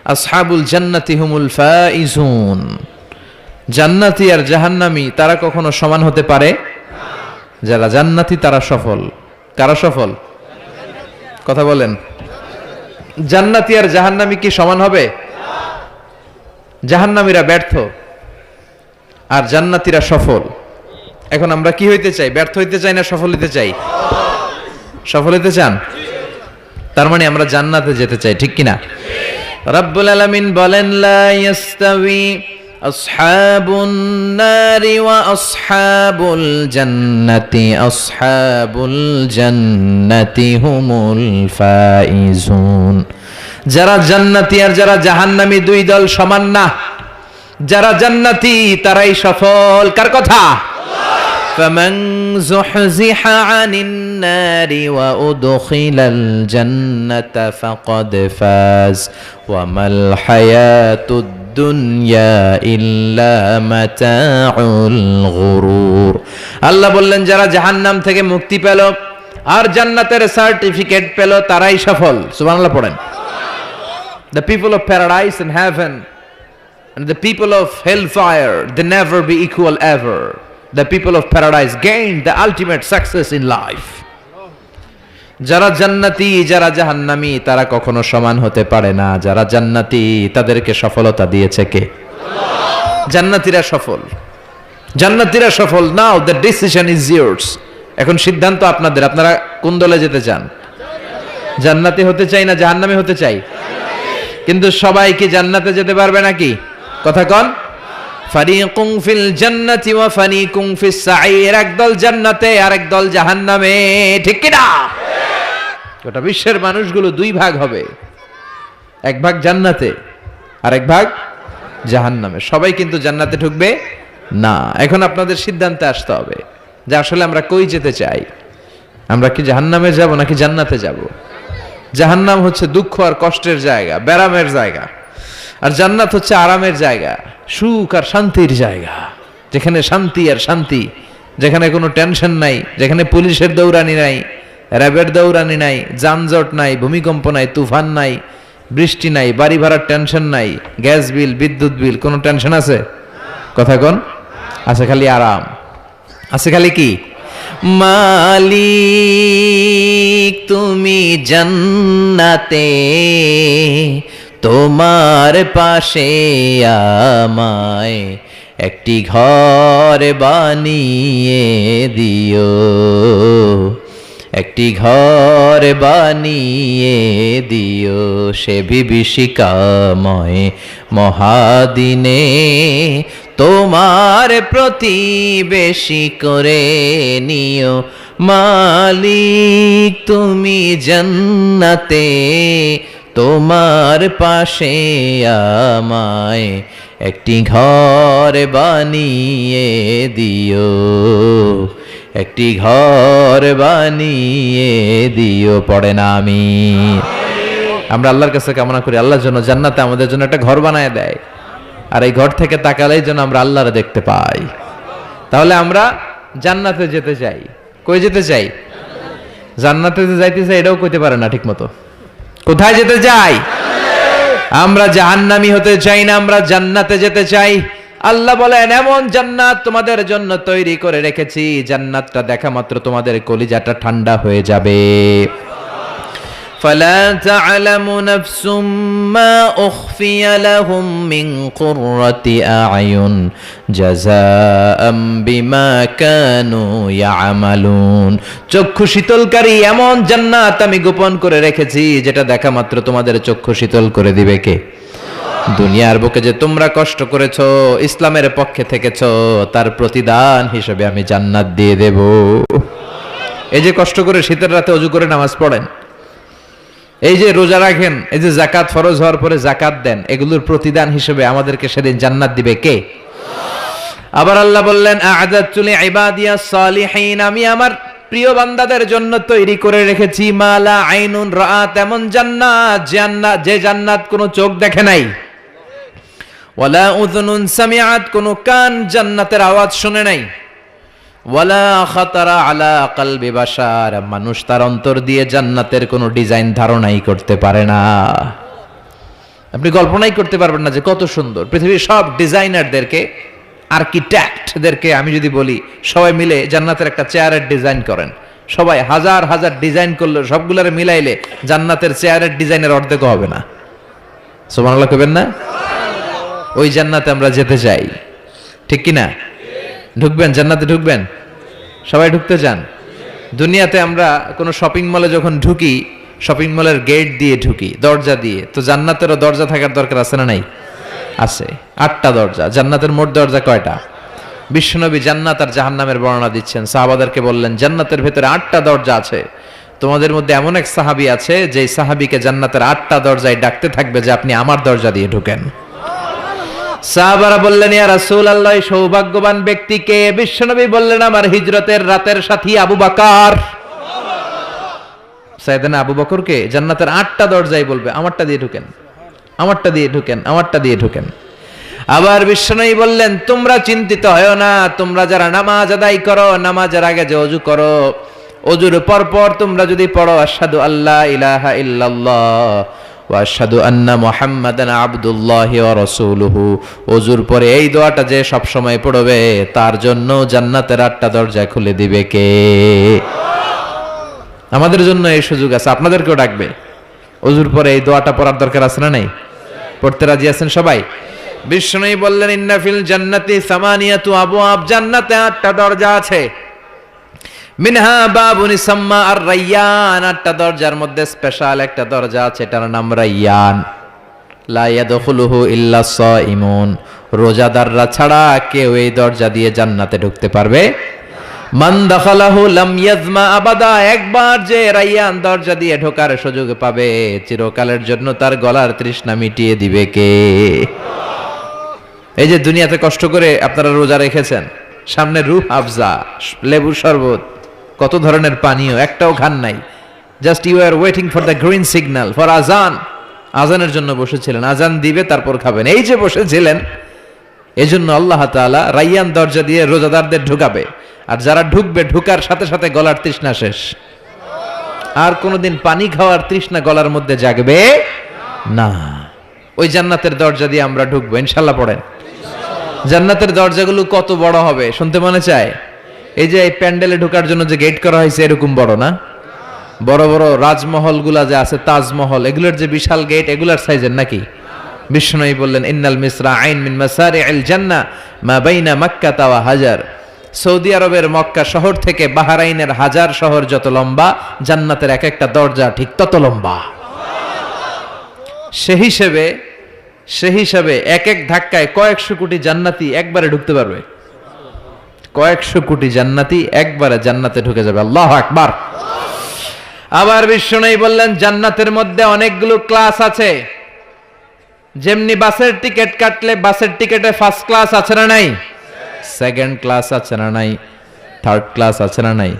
আসহাবুল জান্নাতি হুমুল ফাইজুন। জান্নাতি আর জাহান্নামী তারা কখনো সমান হতে পারে? যারা জান্নাতি তারা সফল। কারা সফল? কথা বলেন। জান্নাতি আর জাহান্নামী কি সমান হবে? জাহান্নামীরা ব্যর্থ আর জান্নাতীরা সফল। এখন আমরা কি হইতে চাই? ব্যর্থ হইতে চাই না সফল হইতে চাই? সফল হইতে চান? তার মানে আমরা জান্নাতে যেতে চাই, ঠিক কিনা? রব্বুল আলামিন বলেন, লা ইয়াস্তাবি আসহাবুন নারি ওয়া আসহাবুল জান্নাতি হুমুল ফাইজুন। যারা জান্নাতি আর যারা জাহান্নামী দুই দল সমান না। যারা জান্নাতি তারাই সফল। কার কথা? فمن زحزح عن النار وأدخل الجنة فقد فاز وما الحياة الدنيا إلا متاع الغرور। আল্লাহ বললেন যারা জাহান্নাম থেকে মুক্তি পেল আর জান্নাতের সার্টিফিকেট পেল তারাই সফল। সুবহানাল্লাহ পড়েন। The people of paradise and heaven and the people of hellfire, they never be equal ever. The people of paradise gained the ultimate success in life. যারা জান্নাতি যারা জাহান্নামী তারা কখনো সমান হতে পারে না। যারা জান্নাতি তাদেরকে সফলতা দিয়েছে কে? জান্নাতীরা সফল। জান্নাতীরা সফল। নাও the decision is yours. এখন সিদ্ধান্ত আপনাদের। আপনারা কোন দলে যেতে চান? জান্নাতি হতে চাই না জাহান্নামী হতে চাই? কিন্তু সবাই কি জান্নাতে যেতে পারবে নাকি? কথা কন। ফারিকুম ফিল জান্নাতি ওয়া ফারিকুম ফিস সাঈর। একদল জান্নাতে আর একদল জাহান্নামে, ঠিক কি না? গোটা বিশ্বের মানুষগুলো দুই ভাগ হবে, এক ভাগ জান্নাতে আর এক ভাগ জাহান্নামে। সবাই কিন্তু জান্নাতে ঢুকবে না। এখন আপনাদের সিদ্ধান্তে আসতে হবে যে আসলে আমরা কই যেতে চাই। আমরা কি জাহান্নামে যাব নাকি জান্নাতে যাব? জাহান্নাম হচ্ছে দুঃখ আর কষ্টের জায়গা, ব্যারামের জায়গা, আর জান্নাত হচ্ছে আরামের জায়গা, সুখ আর শান্তির জায়গা, যেখানে শান্তি আর শান্তি, যেখানে কোনো টেনশন নাই, যেখানে পুলিশের দৌড়ানি নাই, র্যাবের দৌড়ানি নাই, যানজট নাই, ভূমিকম্প নাই, তুফান নাই, বৃষ্টি নাই, বাড়ি ভাড়ার টেনশন নাই, গ্যাস বিল, বিদ্যুৎ বিল, কোনো টেনশন আছে? কথা কোন? আছে খালি আরাম, আছে খালি কি? মালিক তুমি জান্নাতে, তোমার পাশে আমায় একটি ঘর বানিয়ে দিও, একটি ঘর বানিয়ে দিও সে বিভীষিকাময় মহাদিনে, তোমার প্রতিবেশী করে নিও। মালিক তুমি জান্নাতে, তোমার পাশে আমায় একটি ঘর বানিয়ে দিও, একটি ঘর বানিয়ে দিও। পড়ে না আমি? আমরা আল্লাহর কাছে কামনা করি আল্লাহর জন্য জান্নাতে আমাদের জন্য একটা ঘর বানায় দেয়, আর এই ঘর থেকে তাকালেই যেন আমরা আল্লাহরে দেখতে পাই। তাহলে আমরা জান্নাতে যেতে চাই। কই যেতে চাই? জান্নাতে যাইতে চাই এটাও কইতে পারে না ঠিক মতো। কোথায় যেতে চাই? আমরা জাহান্নামী হতে চাই না, আমরা জান্নাতে যেতে চাই। আল্লাহ বলেন এমন জান্নাত তোমাদের জন্য তৈরি করে রেখেছি, জান্নাতটা দেখা মাত্র তোমাদের কলিজাটা ঠান্ডা হয়ে যাবে। ফালা তা'লামু নাফসুম মা উখফিয়া লাহুম মিন কুররাতি আ'য়ুন জাযাআম বিমা কানু ইয়া'মালুন। চক্ষু শীতলকারী এমন জান্নাত আমি গোপন করে রেখেছি যেটা দেখা মাত্র তোমাদের চক্ষু শীতল করে দিবে কে? দুনিয়ার বুকে যে তোমরা কষ্ট করেছো, ইসলামের পক্ষে থেকেছো, তার প্রতিদান হিসেবে আমি জান্নাত দিয়ে দেব। এই যে কষ্ট করে শীতের রাতে ওযু করে নামাজ পড়েন, এই যে রোজা রাখেন, এই যে যাকাত ফরজ হওয়ার পরে যাকাত দেন, এগুলোর প্রতিদান হিসেবে আমাদেরকে সেদিন জান্নাত দিবে কে? আবার আল্লাহ বললেন আ'দাতু লিইবাদিয়াস সালিহিন, আমি আমার প্রিয় বান্দাদের জন্য তৈরি করে রেখেছি মালা আইনুন রাআত, এমন জান্নাত যে জান্নাত কোনো চোখ দেখে নাই, ওয়ালা উযুনুন সামিআত, কোনো কান জান্নাতের আওয়াজ শুনে নাই, ওয়ালা খাতারা আলা কলবি বাশার, মানুষ তার অন্তর দিয়ে জান্নাতের কোনো ডিজাইন ধারণাই করতে পারে না। আপনি কল্পনাই করতে পারবেন না যে কত সুন্দর। পৃথিবীর সব ডিজাইনারদেরকে, আর্কিটেক্টদেরকে আমি যদি বলি, সবাই মিলে জান্নাতের একটা চেয়ারের ডিজাইন করেন, সবাই হাজার হাজার ডিজাইন করলে সবগুলোর মিলাইলে জান্নাতের চেয়ারের ডিজাইনের অর্ধেক হবে না। সুবহানাল্লাহ কইবেন না? ওই জান্নাতে আমরা যেতে চাই, ঠিক কি না? ঢুকবেন জান্নাতে? ঢুকবেন? সবাই ঢুকতে চান? দুনিয়াতে আমরা কোনো শপিং মলে যখন ঢুকি, শপিং মলের গেট দিয়ে ঢুকি, দরজা দিয়ে। তো জান্নাতেরও দরজা থাকার দরকার আছে না নাই? আছে। 8টা দরজা। জান্নাতের মোট দরজা কয়টা? বিশ্বনবী জান্নাত আর জাহান্নামের বর্ণনা দিচ্ছেন, সাহাবাদেরকে বললেন জান্নাতের ভেতরে 8টা দরজা আছে। তোমাদের মধ্যে এমন এক সাহাবী আছে যে সাহাবীকে জান্নাতের 8টা দরজায় ডাকতে থাকবে যে আপনি আমার দরজা দিয়ে ঢুকেন। সাহাবারা বললেন ইয়া রাসূলুল্লাহ, সৌভাগ্যবান ব্যক্তিকে? বিশ্বনবী বললেন আমার হিজরতের রাতের সাথী আবু বকর। সাইয়েদনা আবু বকরকে জান্নাতের 8টা দরজায় বলবে আমারটা দিয়ে ঢুকেন, আমারটা দিয়ে ঢুকেন, আমারটা দিয়ে ঢুকেন। আবার বিশ্বনবী বললেন তোমরা চিন্তিত হয়ো না, তোমরা যারা নামাজ আদায় করো, নামাজের আগে যে ওযু করো, ওযুর পর তোমরা যদি পড়ো আশহাদু আল্লা ইলাহা ইল্লাল্লাহ ওয়া আশহাদু আন্না মুহাম্মাদান আবদুল্লাহি ওয়া রাসূলুহু, ওযুর পরে এই দোয়াটা যে সব সময় পড়বে তার জন্য জান্নাতের 8টা দরজা খুলে দিবে কে? আমাদের জন্য এই সুযোগ আছে, আপনাদেরকেও ডাকবে। ওযুর পরে এই দোয়াটা পড়ার দরকার আছে না নাই? পড়তে রাজি আছেন সবাই? বিষ্ণুই বললেন ইন্না ফিল জান্নাতি সামানিয়াতু আবওয়াব, জান্নাতে 8টা দরজা আছে। মিনহা বাবুন ইসাম্মা আর রায়্যান, 8টা দরজার মধ্যে স্পেশাল একটা দরজা আছে, এটার নাম রায়্যান। লা ইয়াদখুলুহু ইল্লা সাইমুন, রোজাদাররা ছাড়া কেউ এই দরজা দিয়ে জান্নাতে ঢুকতে পারবে। মান দাখালাহু লাম ইয়াজমা আবাদা, একবার যে রায়্যান দরজা দিয়ে ঢোকার সুযোগ পাবে চিরকালের জন্য তার গলার তৃষ্ণা মিটিয়ে দিবে কে? এই যে দুনিয়াতে কষ্ট করে আপনারা রোজা রেখেছেন, সামনে রূহ আফজা, লেবুর শরবত, কত ধরনের পানীয়, একটাও খান নাই। Just you are waiting for the green signal for আজান। আজানের জন্য বসেছিলেন, আজান দিবে তারপর খাবেন, এই যে বসেছিলেন। এজন্য আল্লাহ তাআলা রায়্যান দরজা দিয়ে রোজাদারদের ঢুকাবে, আর যারা ঢুকবে ঢুকার সাথে সাথে গলার তৃষ্ণা শেষ, আর কোনোদিন পানি খাওয়ার তৃষ্ণা গলার মধ্যে জাগবে না। ওই জান্নাতের দরজা দিয়ে আমরা ঢুকবো ইনশাআল্লাহ। পড়েন। জান্নাতের দরজাগুলো কত বড় হবে শুনতে মনে চায়? এই যে এই প্যান্ডেলে ঢোকার জন্য যে গেট করা হয়েছে এরকম বড় না? বড় বড় রাজমহলগুলা যে আছে, তাজমহল, এগুলোর যে বিশাল গেট, এগুলার সাইজের নাকি? বিষ্ণুই বললেন ইন্নাল মিসরাআইন মিন মাসারি'ল জান্নাহ মা বাইনা মাক্কাহ ওয়া হাজার, সৌদি আরবের মক্কা শহর থেকে বাহরাইনের হাজার শহর যত লম্বা, জান্নাতের এক একটা দরজা ঠিক তত লম্বা। সে হিসেবে এক এক ধাক্কায় কয়েকশো কোটি জান্নাতি একবারে ঢুকতে পারবে। কয়েকশো কোটি জান্নাতি একবারে জান্নাতে ঢুকে যাবে। আল্লাহু আকবার। আবার বিষ্ণুই বললেন জান্নাতের মধ্যে অনেকগুলো ক্লাস আছে। যেমনি বাসের টিকিট কাটলে বাসের টিকিটে ফার্স্ট ক্লাস আছে না নাই? সেকেন্ড ক্লাস আছে না নাই? থার্ড ক্লাস আছে না নাই?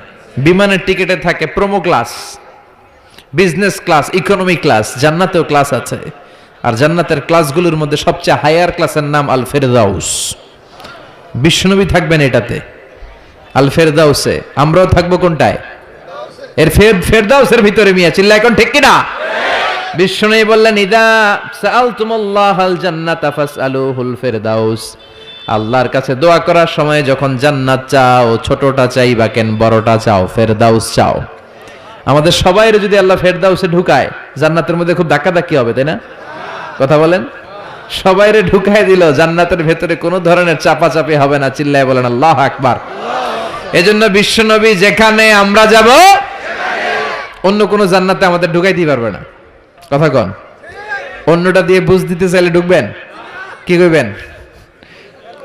বিমানের টিকিটে থাকে promo class, business class, economy class. জান্নাতেও ক্লাস আছে, আর জান্নাতের ক্লাসগুলোর মধ্যে সবচেয়ে হায়ার ক্লাসের নাম আল ফেরদাউস। বিশ্বনবী থাকবেন এটাতে, আল ফেরদাউসে। আমরাও থাকবো কোনটায়? এর ফেরদাউসের ভিতরে। মিয়া চিল্লা এখন ঠিক কিনা? বিশ্বনবী বললেন ইদা সাআলতুমুল্লাহাল জান্নাতা ফাসআলুহুল ফেরদাউস, আল্লাহর কাছে দোয়া করার সময় যখন জান্নাত চাও, ছোটটা চাইবা কেন, বড়টা চাও, ফেরদাউস চাও। আমাদের সবাইরে যদি আল্লাহ ফেরদাউসে ঢুকায়, জান্নাতের মধ্যে খুব ধাক্কাধাক্কি হবে, তাই না? কথা বলেন। সবাইরে ঢুকায় দিল, জান্নাতের ভেতরে কোনো ধরনের চাপাচাপি হবে না। চিল্লায় বলেন আল্লাহু আকবার। এজন্য বিশ্বনবী যেখানে আমরা যাব, অন্য কোনো জান্নাতে আমাদের ঢুকাইতেই পারবে না। কথা কন। অন্যটা দিয়ে বুঝ দিতে চাইলে ঢুকবেন, কি কইবেন?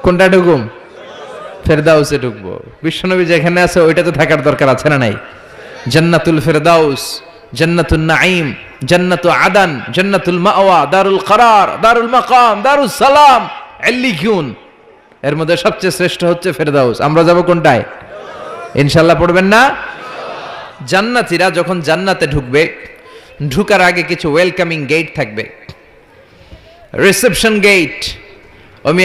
কোনটা ঢুকুম? ফেরদাউসে ঢুকবো। বিশ্বনবী যেখানে আছে ওইটাতে থাকার দরকার আছে না নাই? জান্নাতুল ফেরদাউস, জান্নাতুন নাঈম, জান্নাতু আদান, জান্নাতুল মাওয়া, দারুল করার, দারুল মাকাম, দারুস সালাম, ইল্লিয়ুন। এর মধ্যে সবচেয়ে শ্রেষ্ঠ হচ্ছে ফেরদাউস। আমরা যাব কোনটায়? ইনশাআল্লাহ পড়বেন না? জান্নাতীরা যখন জান্নাতে ঢুকবে, ঢুকার আগে কিছু ওয়েলকামিং গেট থাকবে, রিসেপশন গেট।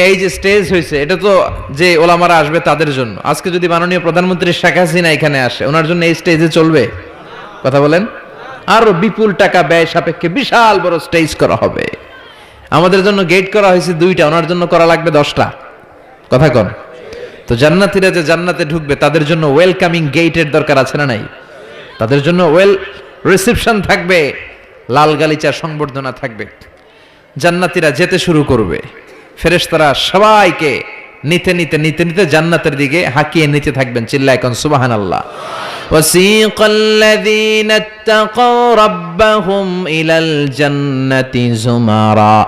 এই যে স্টেজ হয়েছে, এটা তো যে ওলামারা আসবে তাদের জন্য। আজকে যদি মাননীয় প্রধানমন্ত্রী শেখ হাসিনা এখানে আসে, ওনার জন্য এই স্টেজে চলবে? কথা বলেন। আরো বিপুল টাকা ব্যয় সাপেক্ষে বিশাল বড় স্টেজ করা হবে। আমাদের জন্য গেট করা হয়েছে 2টা, ওনার জন্য করা লাগবে 10টা। কথা কন। তো জান্নাতীরা যে জান্নাতে ঢুকবে তাদের জন্য ওয়েলকামিং গেটের দরকার আছে না নাই? তাদের জন্য ওয়েল রিসেপশন থাকবে, লাল গালিচার সংবর্ধনা থাকবে। জান্নাতীরা যেতে শুরু করবে, ফেরেশতারা সবাইকে নিতে নিতে নিতে নিতে জান্নাতের দিকে হাঁকিয়ে নিতে থাকবেন। চিল্লায় কোন সুবহানাল্লাহ। وسيق الذين اتقوا ربهم إلى الجنة زمرا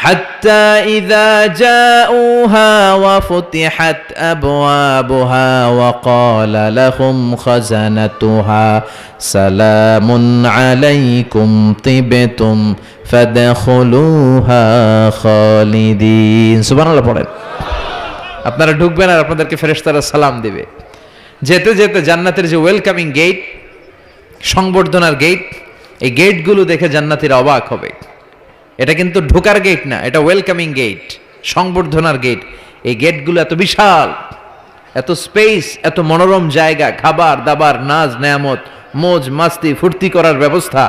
حتى إذا جاءوها وفتحت أبوابها وقال لهم خزنتها سلام عليكم طبتم فادخلوها خالدين سبحان الله পড়েন। আপনারা ঢুকবেন আর আপনাদেরকে ফেরেশতারা সালাম দিবে। যেতে যেতে জান্নাতের যে ওয়েলকামিং গেট, সংবর্ধনার গেট, এই গেটগুলো দেখে জান্নাতীরা অবাক হবে। এটা কিন্তু ঢোকার গেট না, এটা ওয়েলকামিং গেট, সংবর্ধনার গেট। এই গেটগুলো এত বিশাল, এত স্পেস, এত মনোরম জায়গা, খাবার দাবার, নাজ নেয়ামত, মোজ মাস্তি, ফুর্তি করার ব্যবস্থা।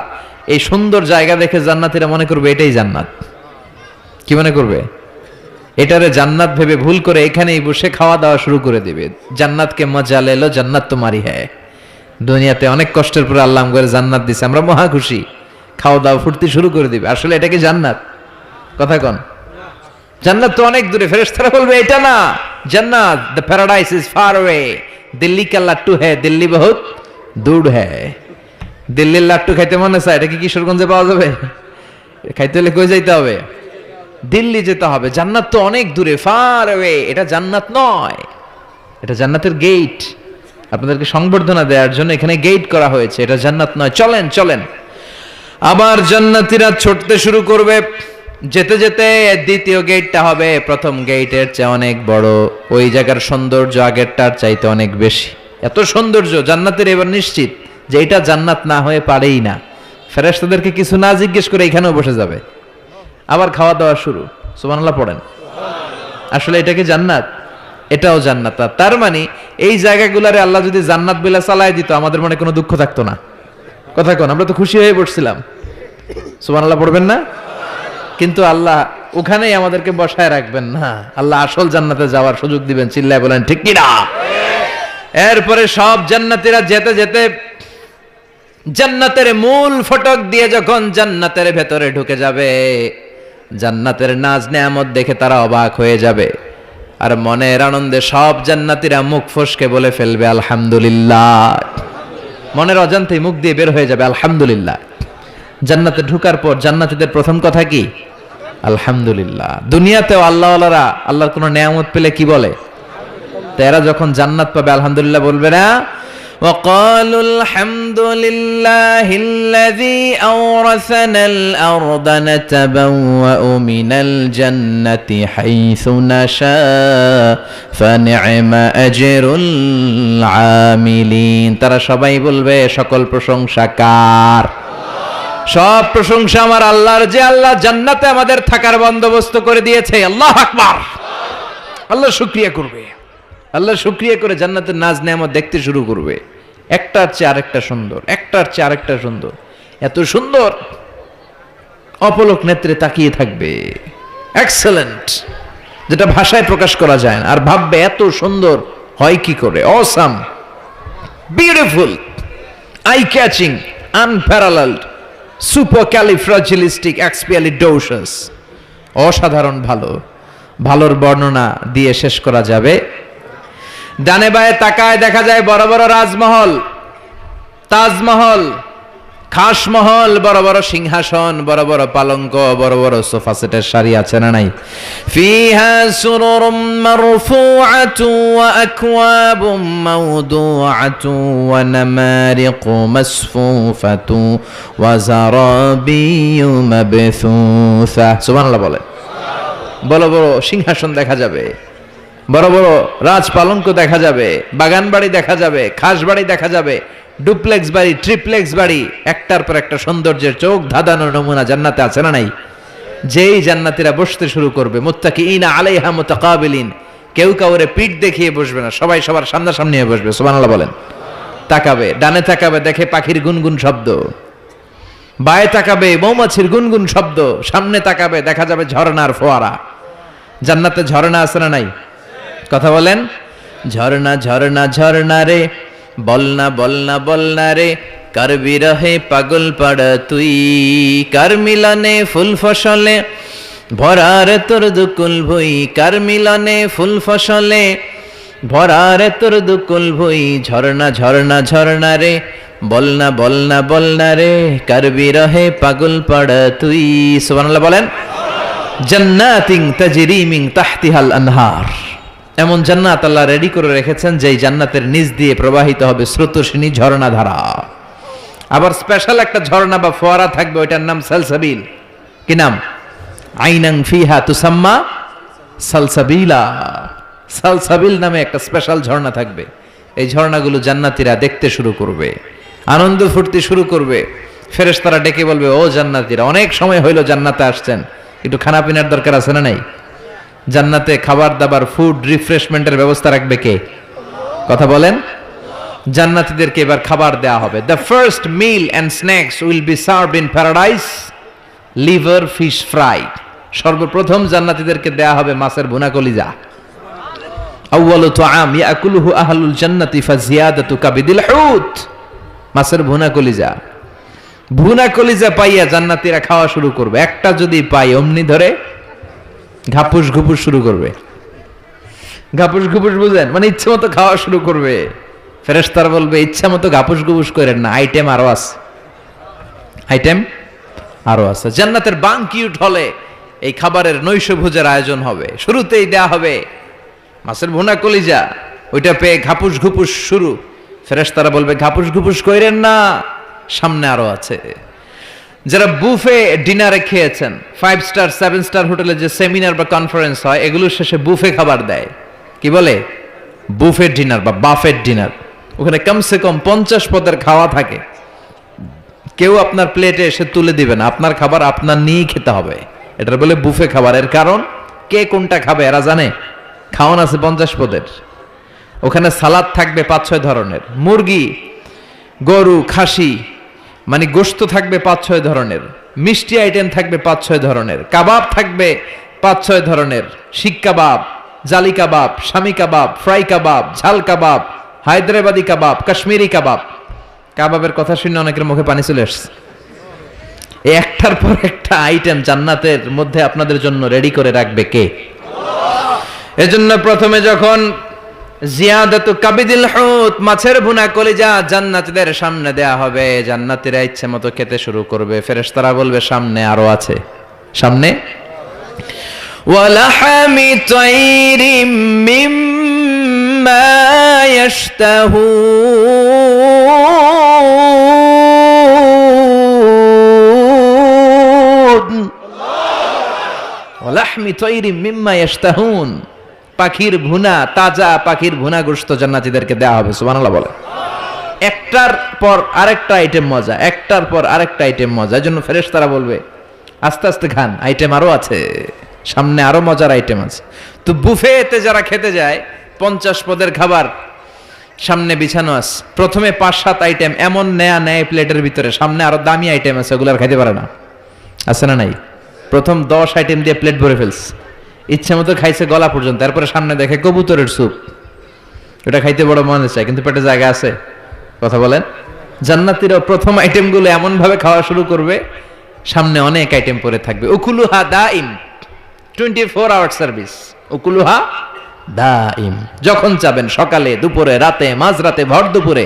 এই সুন্দর জায়গা দেখে জান্নাতীরা মনে করবে এটাই জান্নাত। কি মনে করবে? এটারে জান্নাত ভেবে ভুল করে এখানেই বসে খাওয়া দাওয়া শুরু করে দিবে। জান্নাতকে মজা লেলো, জান্নাত তোমারই হ্যায়। দুনিয়াতে অনেক কষ্টের পরে আল্লাহ করে জান্নাত দিছে, আমরা মহা খুশি, খাওয়া দাওয়া ফুর্তি শুরু করে দিবে। আসলে এটা কি জান্নাত? কথা কন। জান্নাত তো অনেক দূরে। ফেরেশতারা বলবে এটা না জান্নাত, the paradise is far away, Delhi কা লাট্টু হ্যায়, দিল্লি বহুত দূর হ্যায়। দিল্লির লাট্টু খাইতে মনে চায়, এটা কি কিশোরগঞ্জে পাওয়া যাবে? খাইতে হলে কই যাইতে হবে? দিল্লি যেতে হবে। জান্নাত তো অনেক দূরে, ফার অ্যাওয়ে। এটা জান্নাত নয়, এটা জান্নাতের গেট। আপনাদেরকে সংবর্ধনা দেওয়ার জন্য এখানে গেট করা হয়েছে, এটা জান্নাত নয়। চলেন চলেন। আবার জান্নাতীরা ছুটতে শুরু করবে। যেতে যেতে দ্বিতীয় গেটটা হবে প্রথম গেটের চেয়ে অনেক বড়। ওই জায়গার সৌন্দর্য আগেরটার চাইতে অনেক বেশি। এত সৌন্দর্য জান্নাতের এবার নিশ্চিত যে এটা জান্নাত না হয়ে পারেই না। ফেরেশতাদেরকে কিছু না জিজ্ঞেস করে এখানেও বসে যাবে। আবার খাওয়া দাওয়া শুরু। সুবহানাল্লাহ পড়েন। আসলে এটা কি জান্নাত? এটাও জান্নাত। তার মানে এই জায়গাগুলারে আল্লাহ যদি জান্নাত বিলা চালায় দিত, আমাদের মনে কোনো দুঃখ থাকতো না। কথা কোন, আমরা তো খুশি হয়ে পড়ছিলাম। সুবহানাল্লাহ পড়বেন না? কিন্তু আল্লাহ ওখানেই আমাদেরকে বসায় রাখবেন না, আল্লাহ আসল জান্নাতে যাওয়ার সুযোগ দিবেন। চিল্লায় বলেন ঠিক কি না? এরপরে সব জান্নাতীরা যেতে যেতে জান্নাতের মূল ফটক দিয়ে যখন জান্নাতের ভেতরে ঢুকে যাবে, জান্নাতের নাজ নেয়ামত দেখে তারা অবাক হয়ে যাবে। আর মনের আনন্দে সব জান্নাতীরা মুখ ফসকে বলে ফেলবে আলহামদুলিল্লাহ। মনের অজান্তেই মুখ দিয়ে বের হয়ে যাবে আলহামদুলিল্লাহ। জান্নাতে ঢুকার পর জান্নাতীদের প্রথম কথা কি? আলহামদুলিল্লাহ। দুনিয়াতেও আল্লাহওয়ালারা আল্লাহর কোনো নেয়ামত পেলে কি বলে? তারা যখন জান্নাত পাবে আলহামদুলিল্লাহ বলবে না? وقالوا الحمد لله الذي أورثنا الأرض نتبوأ من الجنة حيث نشاء فنعم أجر العاملين। তারা সবাই বলবে সকল প্রশংসা কার? সব প্রশংসা আমার আল্লাহর, যে আল্লাহ জান্নাতে আমাদের থাকার বন্দোবস্ত করে দিয়েছে। আল্লাহু আকবার। আল্লাহ শুকরিয়া করবে। আল্লাহ শুকরিয়া করে জান্নাতের নাজ নেয়ামত দেখতে শুরু করবে। একটার চেয়ে আরেকটা সুন্দর, একটার চেয়ে আরেকটা সুন্দর। এত সুন্দর অপলক নেত্রে তাকিয়ে থাকবে। এক্সেলেন্ট, যেটা ভাষায় প্রকাশ করা যায় না। আর ভাববে এত সুন্দর হয় কি করে? Awesome, beautiful, eye catching, unparalleled, supercalifragilisticexpialidocious. অসাধারণ ভালো। ভালোর বর্ণনা দিয়ে শেষ করা যাবে। ডানে বায়ে তাকায় দেখা যায় বড় বড় রাজমহল, তাজমহল, খাসমহল, বড় বড় সিংহাসন, বড় বড় পালঙ্ক, বড় বড় সোফা সেটের সারি আছে না নাই? ফিহা সুরুরুম মারফুআতু ওয়া আকওয়াবুম মাওদুআতু ওয়া নামারিকু মাসফুফাতু ওয়া যারাবিয়্যু মাবথুসা। সুবহানাল্লাহ বলে। বড় বড় সিংহাসন দেখা যাবে, বড় বড় রাজপালঙ্ক দেখা যাবে, বাগান বাড়ি দেখা যাবে, খাস বাড়ি দেখা যাবে, ডুপ্লেক্স বাড়ি, ট্রিপ্লেক্স বাড়ি, একটার পর একটা সৌন্দর্যের চোখ ধাঁধানো নমুনা জান্নাতে আছে না নাই? যেই জান্নাতীরা বসতে শুরু করবে, মুত্তাকিইনা আলাইহা মুতাকাবিলিন, কেউ কাউরে পিঠ দেখিয়ে বসবে না, সবাই সবার সামনাসামনি হয়ে বসবে। সুবহানাল্লাহ বলেন। তাকাবে, ডানে তাকাবে, দেখে পাখির গুনগুন শব্দ, বায়ে তাকাবে মৌমাছির গুনগুন শব্দ, সামনে তাকাবে দেখা যাবে ঝর্ণার ফোয়ারা। জান্নাতে ঝর্ণা আছে না নাই? কথা বলেন। ঝর্ণা ঝর্ণা ঝর্ণা রে, বলনা বলনা বলনা রে, কার বিরহে পাগল পাড়া তুই, কার মিলনে ফুল ফসলে ভরারে তোর দুকুল ভুই, কার মিলনে ফুল ফসলে ভরারে তোর দুকুল ভুই। ঝর্ণা ঝর্ণা ঝর্ণা রে, বলনা বলনা বলনা রে, কার বিরহে পাগল পাড়া তুই। সুবহানাল্লাহ বলেন। জান্নাতিন তাজরি মিন তাহতিহাল আনহার, এমন জান্নাত আল্লাহ রেডি করে রেখেছেন যেই জান্নাতের নিচ দিয়ে প্রবাহিত হবে স্রোতস্বিনী ঝর্ণা ধারা। আবার স্পেশাল একটা ঝর্ণা বা ফোয়ারা থাকবে, ওইটার নাম সালসাবিল। কি নাম? আইনান ফিহা তুসাম্মা সালসাবিলা। সালসাবিল নামে একটা স্পেশাল ঝর্ণা থাকবে। এই ঝর্ণাগুলো জান্নাতীরা দেখতে শুরু করবে, আনন্দ ফুর্তি শুরু করবে। ফেরেশতারা ডেকে বলবে, ও জান্নাতীরা, অনেক সময় হইলো জান্নাতে আসছেন, একটু খানা পিনার দরকার আছে না নাই? জান্নাতে খাবার দাবার, ফুড রিফ্রেশমেন্টের ব্যবস্থা রাখবে কে? কথা বলেন। জান্নাতীদেরকে এবার খাবার দেয়া হবে। The first mill and snacks will be served in paradise liver fish fry. সর্বপ্রথম জান্নাতীদেরকে দেয়া হবে মাছের ভুনা কলিজা। আউয়ালু তুআম ইয়াকুলুহু আহলুল জান্নাতি ফাজিয়াদাতু কাবিদিল হুত। মাছের ভুনা কলিজা। ভুনা কলিজা পাইয়া জান্নাতীরা খাওয়া শুরু করবে। একটা যদি পাই অমনি ধরে ঘাপুস ঘুপুস শুরু করবে। ঘাপুস ঘুপুস বুঝেন? মানে ইচ্ছে মতো খাওয়া শুরু করবে। ফেরেশতারা বলবে, ইচ্ছা মতো ঘাপুস ঘুপুস করেন না, আইটেম আরো আছে, আইটেম আরো আছে। জান্নাতের বানকিউট হলে এই খাবারের নৈশভোজের আয়োজন হবে। শুরুতেই দেয়া হবে মাছের ভুনা কলিজা, ওইটা পেয়ে ঘাপুস ঘুপুস শুরু। ফেরেশতারা বলবে, ঘাপুস ঘুপুস করেন না, সামনে আরো আছে। যারা বুফে ডিনারে খেয়েছেন, 5 স্টার 7 স্টার হোটেলে যে সেমিনার বা কনফারেন্স হয়, এগুলোর শেষে বুফে খাবার দেয়। কি বলে? বুফে ডিনার বা বাফেট ডিনার। ওখানে কমসে কম 50 পদের খাওয়া থাকে। কেউ আপনার প্লেটে এসে তুলে দিবে না, আপনার খাবার আপনার নিয়েই খেতে হবে। এটা বলে বুফে খাবার। এর কারণ, কে কোনটা খাবে এরা জানে। খাওয়ান আছে 50 পদের। ওখানে সালাদ থাকবে 5-6 ধরনের, মুরগি, গরু, খাসি মানে গোশত থাকবে 5-6 ধরনের, মিষ্টি আইটেম থাকবে 5-6 ধরনের, কাবাব থাকবে 5-6 ধরনের, শিক কাবাব, জালি কাবাব, শামি কাবাব, ফ্রাই কাবাব, ঝাল কাবাব, হায়দ্রাবাদি কাবাব, কাশ্মীরি কাবাব। কাবাবের কথা শুনে অনেকের মুখে পানি চলে আসছে। এই একটার পর একটা আইটেম জান্নাতের মধ্যে আপনাদের জন্য রেডি করে রাখবে কে? এজন্য প্রথমে যখন জিয়াদাতু কাবিদিল হুত, মাছের ভুনা কলিজা জান্নাতীদের সামনে দেয়া হবে, জান্নাতীরা ইচ্ছে মতো খেতে শুরু করবে। ফেরেশতারা বলবে, সামনে আরো আছে, সামনে। ওয়ালাহামি তাইরিম মিম্মা ইয়াশতাহুন। ওয়ালাহমি তাইরিম মিম্মা ইয়াশতাহুন, পাখির ভুনা, তাজা পাখির ভুনা গোশত জান্নাতীদেরকে দেওয়া হবে। সুবহানাল্লাহ বলে। একটার পর আরেকটা আইটেম মজা, একটার পর আরেকটা আইটেম মজা। এজন্য ফেরেশতারা বলবে, আস্তে আস্তে খান, আইটেম আরো আছে, সামনে আরো মজার আইটেম আছে। তো বুফেতে যারা খেতে যায়, 50 পদের খাবার সামনে বিছানো আছে। প্রথমে 5-7 আইটেম এমন নেয়া নেয় প্লেটের ভিতরে, সামনে আরো দামি আইটেম আছে, ওগুলো আর খাইতে পারে না। আছে না নাই? প্রথম 10 আইটেম দিয়ে প্লেট ভরে ফেলছে, ইচ্ছা মতো খাইছে গলা পর্যন্ত। তারপরে সামনে দেখে কবুতরের স্যুপ, এটা খাইতে বড় মনে চায়, কিন্তু পেটে জায়গা আছে। কথা বলেন। জান্নাতীরা প্রথম আইটেমগুলো এমন ভাবে খাওয়া শুরু করবে, সামনে অনেক আইটেম পরে থাকবে। উকুলুহা দাইম, 24 আওয়ার সার্ভিস। উকুলুহা দাইম, যখন চাবেন, সকালে, দুপুরে, রাতে, মাঝরাতে, ভর দুপুরে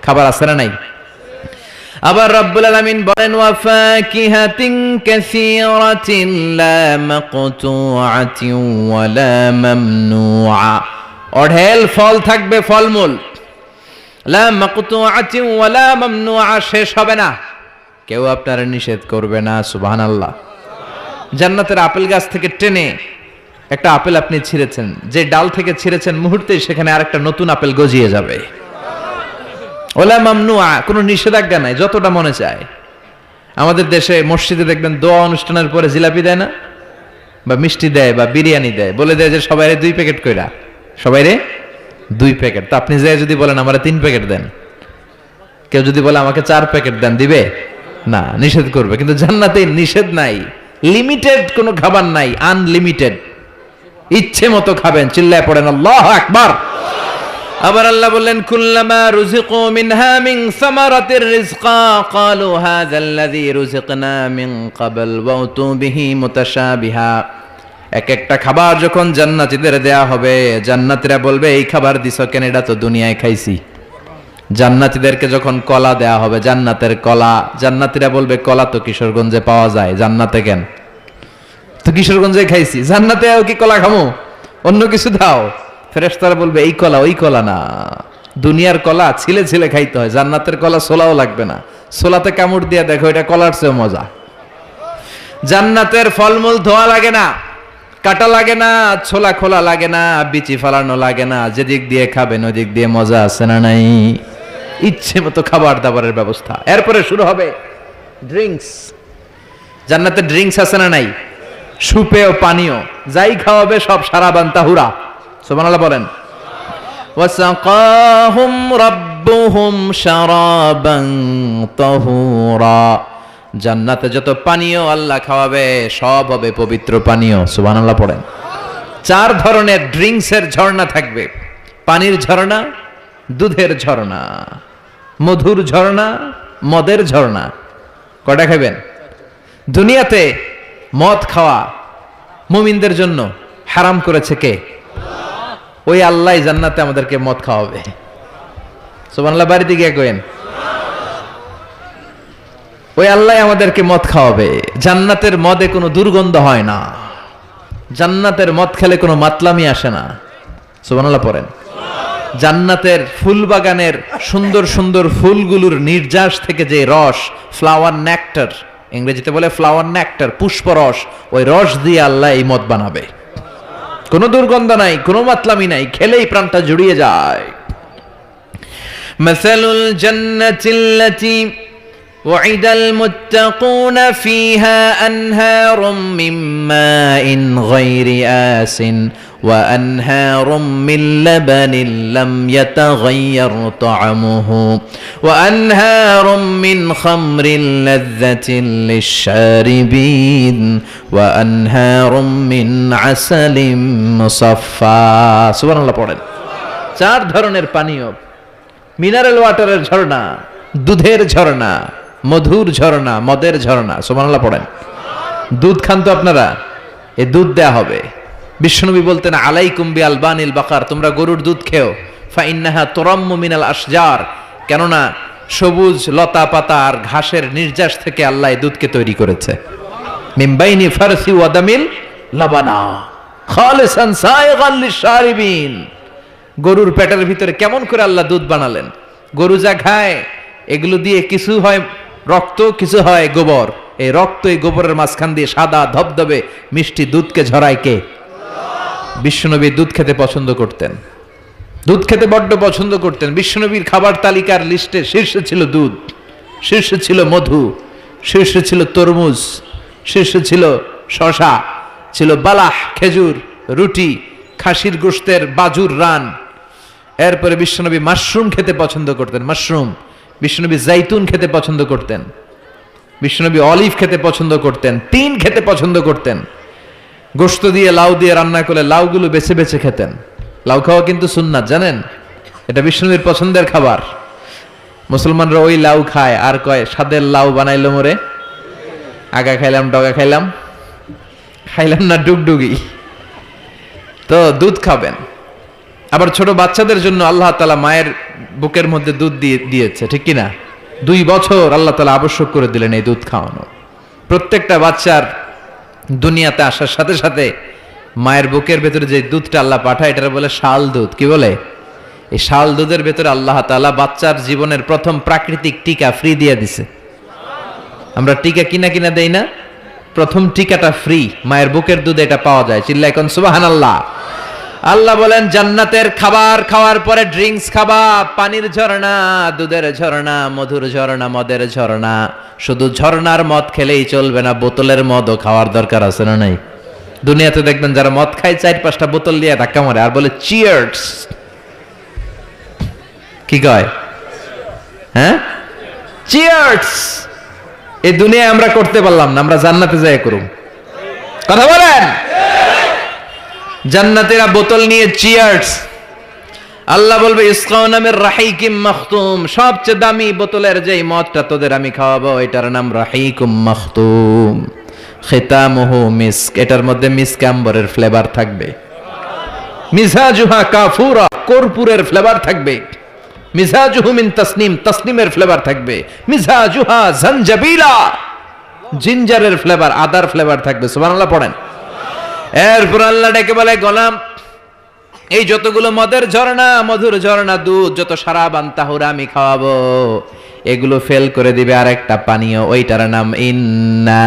খাবার আছে না নাই? আবার রব্বুল আলামিন বলেন, ওয়া ফাকিহাতিন কাসীরাতিন লা মাকতুআতিন ওয়া লা মামনুআ। অঢেল ফল থাকবে, ফলমূল। লা মাকতুআতিন ওয়া লা মামনুআ, শেষ হবে না, কেউ আপনারা নিষেধ করবে না। সুবহানাল্লাহ। জান্নাতের আপেল গাছ থেকে টেনে একটা আপেল আপনি ছিঁড়েছেন, যে ডাল থেকে ছিঁড়েছেন মুহূর্তেই সেখানে আরেকটা নতুন আপেল গজিয়ে যাবে। ওলা মামনুআ, কোনো নিষেধাজ্ঞা নাই, যতটা মনে চায়। আমাদের দেশে মসজিদে দেখবেন দোয়া অনুষ্ঠানের পরে জিলাপি দেয় না, বা মিষ্টি দেয়, বা বিরিয়ানি দেয়, বলে দেয় যে সবাইরে 2 প্যাকেট কইরা, সবাইরে 2 প্যাকেট। তো আপনি যে যদি বলেন আমারে 3 প্যাকেট দেন, কেউ যদি বলে আমাকে 4 প্যাকেট দেন, দিবে? না, নিষেধ করবে। কিন্তু জান্নাতে নিষেধ নাই, লিমিটেড কোনো খাবার নাই, আনলিমিটেড, ইচ্ছে মতো খাবেন। চিল্লায় পড়েন আল্লাহু আকবার। আবার আল্লাহ বললেন কুল্লামা রুজিকু মিনহা মিন সামারাতির রিজকা ক্বালু হাযাল্লাযী রুজিকনা মিন ক্বাবল ওয়া উতু বিহি মুতাশাবিহা। এক একটা খাবার যখন জান্নাতীদের দেয়া হবে, জান্নাতীরা বলবে এই খাবার দিছো কেন, এটা তো দুনিয়ায় খাইছি। জান্নাতীদেরকে যখন কলা দেয়া হবে, জান্নাতের কলা, জান্নাতীরা বলবে কলা তো কিশোরগঞ্জে পাওয়া যায়, জান্নাতে কেন, তো কিশোরগঞ্জে খাইছি, জান্নাতে কি কলা খামো, অন্য কিছু দাও। ফেরেশতারা বলবে এই কলা ওই কলা না, দুনিয়ার কলা ছিলে ছিলে খাইতে হয়, জান্নাতের কলা ছোলাও লাগবে না, ছোলাতে কামড় দিয়ে দেখো এটা কলার চেয়ে মজা। জান্নাতের ফলমূল ধোয়া লাগে না, কাটা লাগে না, ছোলা খোলা লাগে না, বিচি ফালানো লাগে না, যেদিক দিয়ে খাবেন ওদিক দিয়ে মজা আছে না নাই, ইচ্ছে মতো খাবার দাবারের ব্যবস্থা। এরপরে শুরু হবে ড্রিঙ্কস। জান্নাতে ড্রিঙ্কস আছে না নাই, সুপেয় পানীয়, যাই খাওয়াবে সব সারাবান তাহুরা। সুবহানাল্লাহ বলেন। ওয়াসাকাহুম রাব্বুহুম শারাবান তাহুরা। জান্নাতে যত পানীয় আল্লাহ খাওয়াবে সব হবে পবিত্র পানীয়। সুবহানাল্লাহ পড়েন। 4 ধরনের ড্রিঙ্কসের ঝর্ণা থাকবে, পানির ঝর্ণা, দুধের ঝর্ণা, মধুর ঝর্ণা, মদের ঝর্ণা। কয়টা খাবেন? দুনিয়াতে মদ খাওয়া মুমিনদের জন্য হারাম করেছে কে? ওই আল্লাহ জান্নাতে আমাদেরকে মদ খাওয়াবে। সুবহানাল্লাহ বাড়িতে গিয়ে কইেন, ওই আল্লাহ আমাদেরকে মদ খাওয়াবে। জান্নাতের মদে কোনো দুর্গন্ধ হয় না, জান্নাতের মদ খেলে কোনো মাতলামি আসে না। সুবহানাল্লাহ পড়েন। জান্নাতের ফুল বাগানের সুন্দর সুন্দর ফুলগুলোর নির্যাস থেকে যে রস, ফ্লাওয়ার নেক্টার, ইংরেজিতে বলে ফ্লাওয়ার নেক্টার, পুষ্পরস, ওই রস দিয়ে আল্লাহ এই মদ বানাবে। কোনো দুর্গন্ধ নাই, কোনো মাতলামি নাই, খেলেই প্রাণটা জুড়িয়ে যায়। মাসালুল জান্নাতিল্লাতী وعد المتقون فيها أنهار من ماء غير آس وأنهار من لبن لم يتغير طعمه وأنهار من خمر لذة للشاربين وأنهار من عسل مصفى سبحان الله পড়েন। 4 ধরনের পানীয়, মিনারেল ওয়াটারের ঝর্ণা, দুধের ঝর্ণা, মধুর ঝর্ণা, মদের ঝর্ণা। সুবহানাল্লাহ পড়েন। দুধ খান তো আপনারা, এই দুধ দেয়া হবে। বিশ্বনবী বলতেন আলাইকুম বি আলবানিল বাকার, তোমরা গরুর দুধ খেও, ফা ইন্নাহা তুরাম্মু মিনাল আশজার, কেননা সবুজ লতা পাতা আর ঘাসের নির্যাস থেকে আল্লাহ এই দুধকে তৈরি করেছে। মিন বাইনি ফারসি ওয়া দামিল লাবানা খালিসান সাইগান লিশারিবিন। গরুর পেটের ভিতরে কেমন করে আল্লাহ দুধ বানালেন? গরু যা খায় এগুলো দিয়ে কিছু হয় রক্ত, কিছু হয় গোবর। এই রক্ত এই গোবরের মাঝখান দিয়ে সাদা ধবধবে মিষ্টি দুধকে ঝরায় কে? বিশ্বনবী দুধ খেতে পছন্দ করতেন, দুধ খেতে বড্ড পছন্দ করতেন। বিশ্বনবীর খাবার তালিকার লিস্টে শীর্ষে ছিল দুধ, শীর্ষে ছিল মধু, শীর্ষে ছিল তরমুজ, শীর্ষে ছিল শশা, ছিল বালাহ খেজুর, রুটি, খাসির গোশতের বাজুর রান। এরপরে বিশ্বনবী মাশরুম খেতে পছন্দ করতেন, মাশরুম। বিশ্বনবী জাইতুন খেতে পছন্দ করতেন, বিশ্বনবী অলিভ খেতে পছন্দ করতেন, তিন খেতে পছন্দ করতেন। গোশত দিয়ে লাউ দিয়ে রান্না করলে লাউগুলো বেছে বেছে খেতেন। লাউ খাওয়া কিন্তু সুন্নাত, জানেন? এটা বিশ্বনবীর পছন্দের খাবার। মুসলমানরা ওই লাউ খায় আর কয় স্বাদের লাউ বানাইলো মোরে, আগা খাইলাম ডগা খাইলাম, খাইলাম না ডুগডুগি। তো দুধ খাবেন। আবার ছোট বাচ্চাদের জন্য আল্লাহ তাআলা মায়ের বুকের মধ্যে দুধ দিয়েছে, ঠিক কিনা? 2 বছর আল্লাহ তাআলা আবশ্যক করে দিলেন এই দুধ খাওয়ানো। প্রত্যেকটা বাচ্চার দুনিয়াতে আসার সাথে সাথে মায়ের বুকের ভেতরে যে দুধটা আল্লাহ পাঠায় এটার বলে শাল দুধ। কি বলে? এই শাল দুধের ভেতরে আল্লাহ তাআলা বাচ্চার জীবনের প্রথম প্রাকৃতিক টিকা ফ্রি দিয়ে দিছে। আমরা টিকা কিনা কিনা দেই না, প্রথম টিকাটা ফ্রি, মায়ের বুকের দুধে এটা পাওয়া যায়। চিল্লায় কোন সুবহানাল্লাহ। আল্লাহ বলেন জান্নাতের খাবার খাওয়ার পরে ড্রিঙ্কস খাবা, পানির ঝর্ণা, দুধের ঝর্ণা, মধুর ঝর্ণা, মদের ঝর্ণা। শুধু ঝর্ণার মদ খেলেই চলবে না, বোতলের মদও খাওয়ার দরকার আছে না নাই? দুনিয়াতে দেখবেন যারা মদ খায় 4-5টা বোতল দিয়ে ধাক্কা মারে আর বলে চিয়ার্স। কি কয়? হ্যাঁ, চিয়ার্স। এই দুনিয়ায় আমরা করতে পারলাম না, আমরা জান্নাতে যাই করুম। কথা বলেন। জান্নাতীরা বোতল নিয়ে চিয়ার্স, আল্লাহ বলবে ইসকাউনা মির রাহিকিম মাখতুম, সবচেয়ে দামি বোতলের যেই মদটা তোদের আমি খাওয়াবো এটার নাম রাহিকুম মাখতুম, খিতামুহু মিস্ক, এটার মধ্যে মিস্ক আম্বরের ফ্লেভার থাকবে। মিজাজুহা কাফুরা, কর্পূরের ফ্লেভার থাকবে। মিজাজুহু মিন তাসনিম, তাসনিমের ফ্লেভার থাকবে। মিজাজুহা জানজাবিলা, জিঞ্জারের ফ্লেভার, আদার ফ্লেভার থাকবে। সুবহানাল্লাহ পড়েন। এরপর আল্লাহ ডেকে বলে গোলাম, এই যতগুলো মদের ঝর্ণা, মধুর ঝর্ণা, দুধ, যত সারাবান তাহুরা আমি খাওয়াবো, এগুলো ফেল করে দিবে আরেকটা পানীয়, ওইটার নাম ইন্না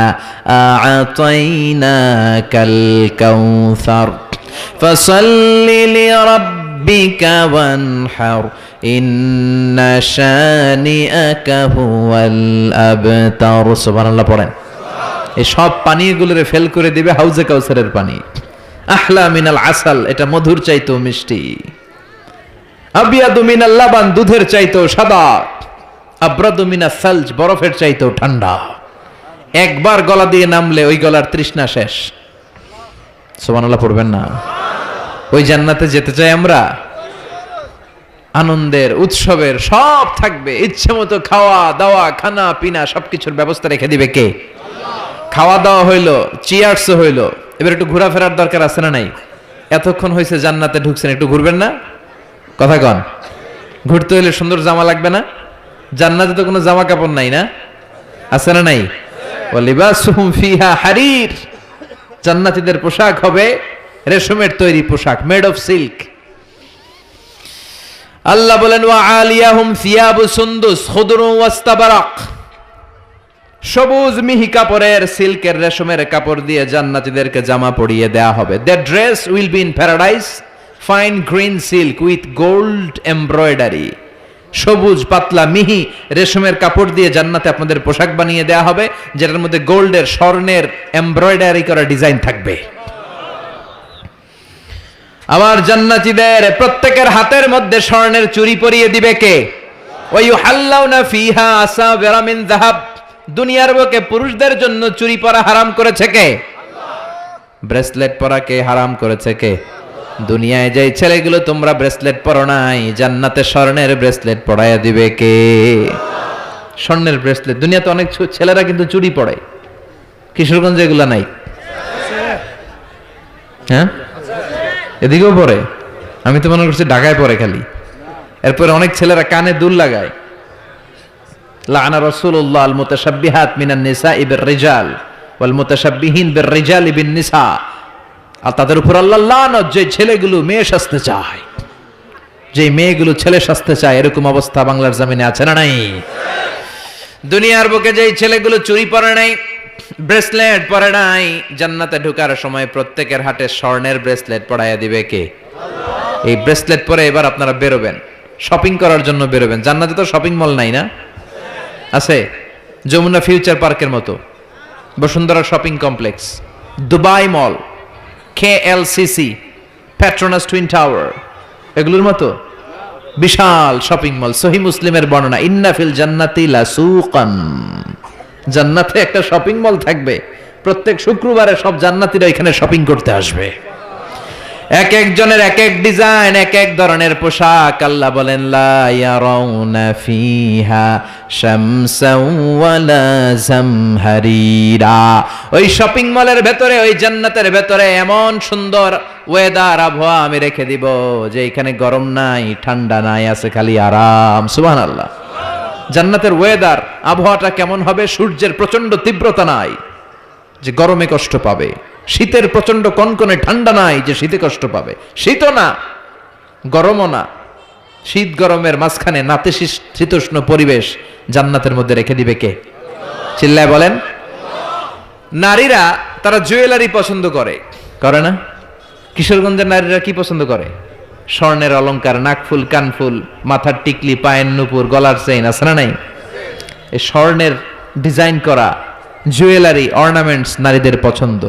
আ'তাইনাকাল কাউসার ফাসাল্লি লিরাব্বিকা ওয়ানহার ইন্না শানিআকা হুয়াল আবতার। সুবহানাল্লাহ পড়েন। এই সব পানীয়গুলোরে ফেল করে দিবে হাউজে কাউসারের পানি। আহলা মিনাল আসাল, এটা মধুর চাইতেও মিষ্টি। আবিয়াদু মিনাল লাবান, দুধের চাইতেও সাদা। আবরাদু মিনাস সালজ, বরফের চাইতেও ঠান্ডা। একবার গলা দিয়ে নামলে ওই গলার তৃষ্ণা শেষ। সুবহানাল্লাহ পড়বেন না? ওই জান্নাতে যেতে চাই আমরা। আনন্দের, উৎসবের সব থাকবে, ইচ্ছে মতো খাওয়া দাওয়া, খানা পিনা সবকিছুর ব্যবস্থা রেখে দিবে কে? খাওয়া দাওয়া হইলো, চিয়ার্স হইলো, এবার একটু ঘোরাফেরার দরকার আছে না নাই? এতক্ষণ হয়েছে জান্নাতে ঢুকছেন, একটু ঘুরবেন না? কথা কন। ঘুরতে হইলে সুন্দর জামা লাগবে না? জান্নাতে তো কোনো জামা কাপড় নাই না? আছে না নাই? ওয়ালিবাসুহুম ফিহা হারির, জান্নাতীদের পোশাক হবে রেশমের তৈরি পোশাক, মেড অফ সিল্ক। আল্লাহ বলেন ওয়া আলিয়াহুম সিয়াবু সুন্দুস খুদরুন ওয়াস্তাবারাক, সবুজ মিহি কাপড়ের, সিল্কের, রেশমের কাপড় দিয়ে জান্নাতীদেরকে জামা পরিয়ে দেয়া হবে। That dress will be in paradise, fine green silk with gold embroidery, সবুজ পাতলা মিহি রেশমের কাপড় দিয়ে জান্নাতে আপনাদের পোশাক বানিয়ে দেয়া হবে, যেটার মধ্যে গোল্ডের, স্বর্ণের এমব্রয়ডারি করা ডিজাইন থাকবে। আমার জান্নাতীদের প্রত্যেকের হাতের মধ্যে স্বর্ণের চুড়ি পরিয়ে দিবে কে? ওয়া ইউহাল্লাউনা ফিহা আসাবিরা মিন যাহাব, দুনিয়ার বুকে পুরুষদের জন্য চুরি পরা হারাম করেছে কে? ব্রেসলেট পরা কে হারাম করেছে কে? দুনিয়ায় যেই ছেলেগুলো তোমরা ব্রেসলেট পরো নাই, জান্নাতে স্বর্ণের ব্রেসলেট পরাইয়া দিবে কে? স্বর্ণের ব্রেসলেট। দুনিয়াতে অনেক ছেলেরা কিন্তু চুরি পরে, কিশোরগঞ্জে এগুলা নাই? হ্যাঁ, এদিকেও পরে। আমি তো মনে করছি ঢাকায় পরে খালি। এরপরে অনেক ছেলেরা কানে দুল লাগায়। লাআনা রাসূলুল্লাহ আল মুতাশাব্বিহাত মিনান নিসাই বির রিজাল ওয়াল মুতাশাব্বিহিন বির রিজালি বিন নিসা, আর তাদের উপর আল্লাহ লানত, যে ছেলেগুলো মেয়ে সাজতে চায়, যে মেয়েগুলো ছেলে সাজতে চায়, এরকম অবস্থা বাংলার জমিনে আছে না নাই? দুনিয়ার বুকে যেই ছেলেগুলো চুরি পরে নাই, ব্রেসলেট পরে নাই, জান্নাতে ঢোকার সময় প্রত্যেকের হাতে স্বর্ণের ব্রেসলেট পরাইয়া দিবে কে? এই ব্রেসলেট পরে এবার আপনারা বেরোবেন, শপিং করার জন্য বেরোবেন। জান্নাতে তো শপিং মল নাই না? আছে, যমুনা ফিউচার পার্কের মতো, বসুন্ধরা শপিং কমপ্লেক্স, দুবাই মল, KLCC, পেট্রোনাস টুইন টাওয়ার, এগুলোর মতো বিশাল শপিং মল। সহিহ মুসলিমের বর্ণনা, ইন্না ফিল জান্নাতি লাসুকান, জান্নাতে একটা শপিং মল থাকবে। প্রত্যেক শুক্রবারে সব জান্নাতীরা এখানে শপিং করতে আসবে। এক একজনের এক এক ডিজাইন, এক এক ধরনের পোশাক। আল্লাহ বলেন লা ইয়ারাউনা ফিহা শামসাও ওয়ালা জামহারিরা, ওই শপিং মলের ভেতরে, ওই জান্নাতের ভেতরে এমন সুন্দর ওয়েদার, আবহাওয়া আমি রেখে দিব যে এখানে গরম নাই, ঠান্ডা নাই, আছে খালি আরাম। সুবহানাল্লাহ। জান্নাতের ওয়েদার, আবহাওয়াটা কেমন হবে? সূর্যের প্রচন্ড তীব্রতা নাই যে গরমে কষ্ট পাবে, শীতের প্রচন্ড কনকনে ঠান্ডা নাই যে শীতে কষ্ট পাবে, শীতও না গরমও না, শীত গরমের মাঝখানে নাতিশীতোষ্ণ পরিবেশ জান্নাতের মধ্যে রেখে দিবে কে? চিল্লায় বলেন। নারীরা তারা জুয়েলারি পছন্দ করে, করে না? কিশোরগঞ্জের নারীরা কি পছন্দ করে? স্বর্ণের অলংকার, নাকফুল, কানফুল, মাথার টিকলি, পায়ের নুপুর, গলার চেইন, আছে না নাই? এই স্বর্ণের ডিজাইন করা জুয়েলারি, অর্নামেন্টস নারীদের পছন্দ।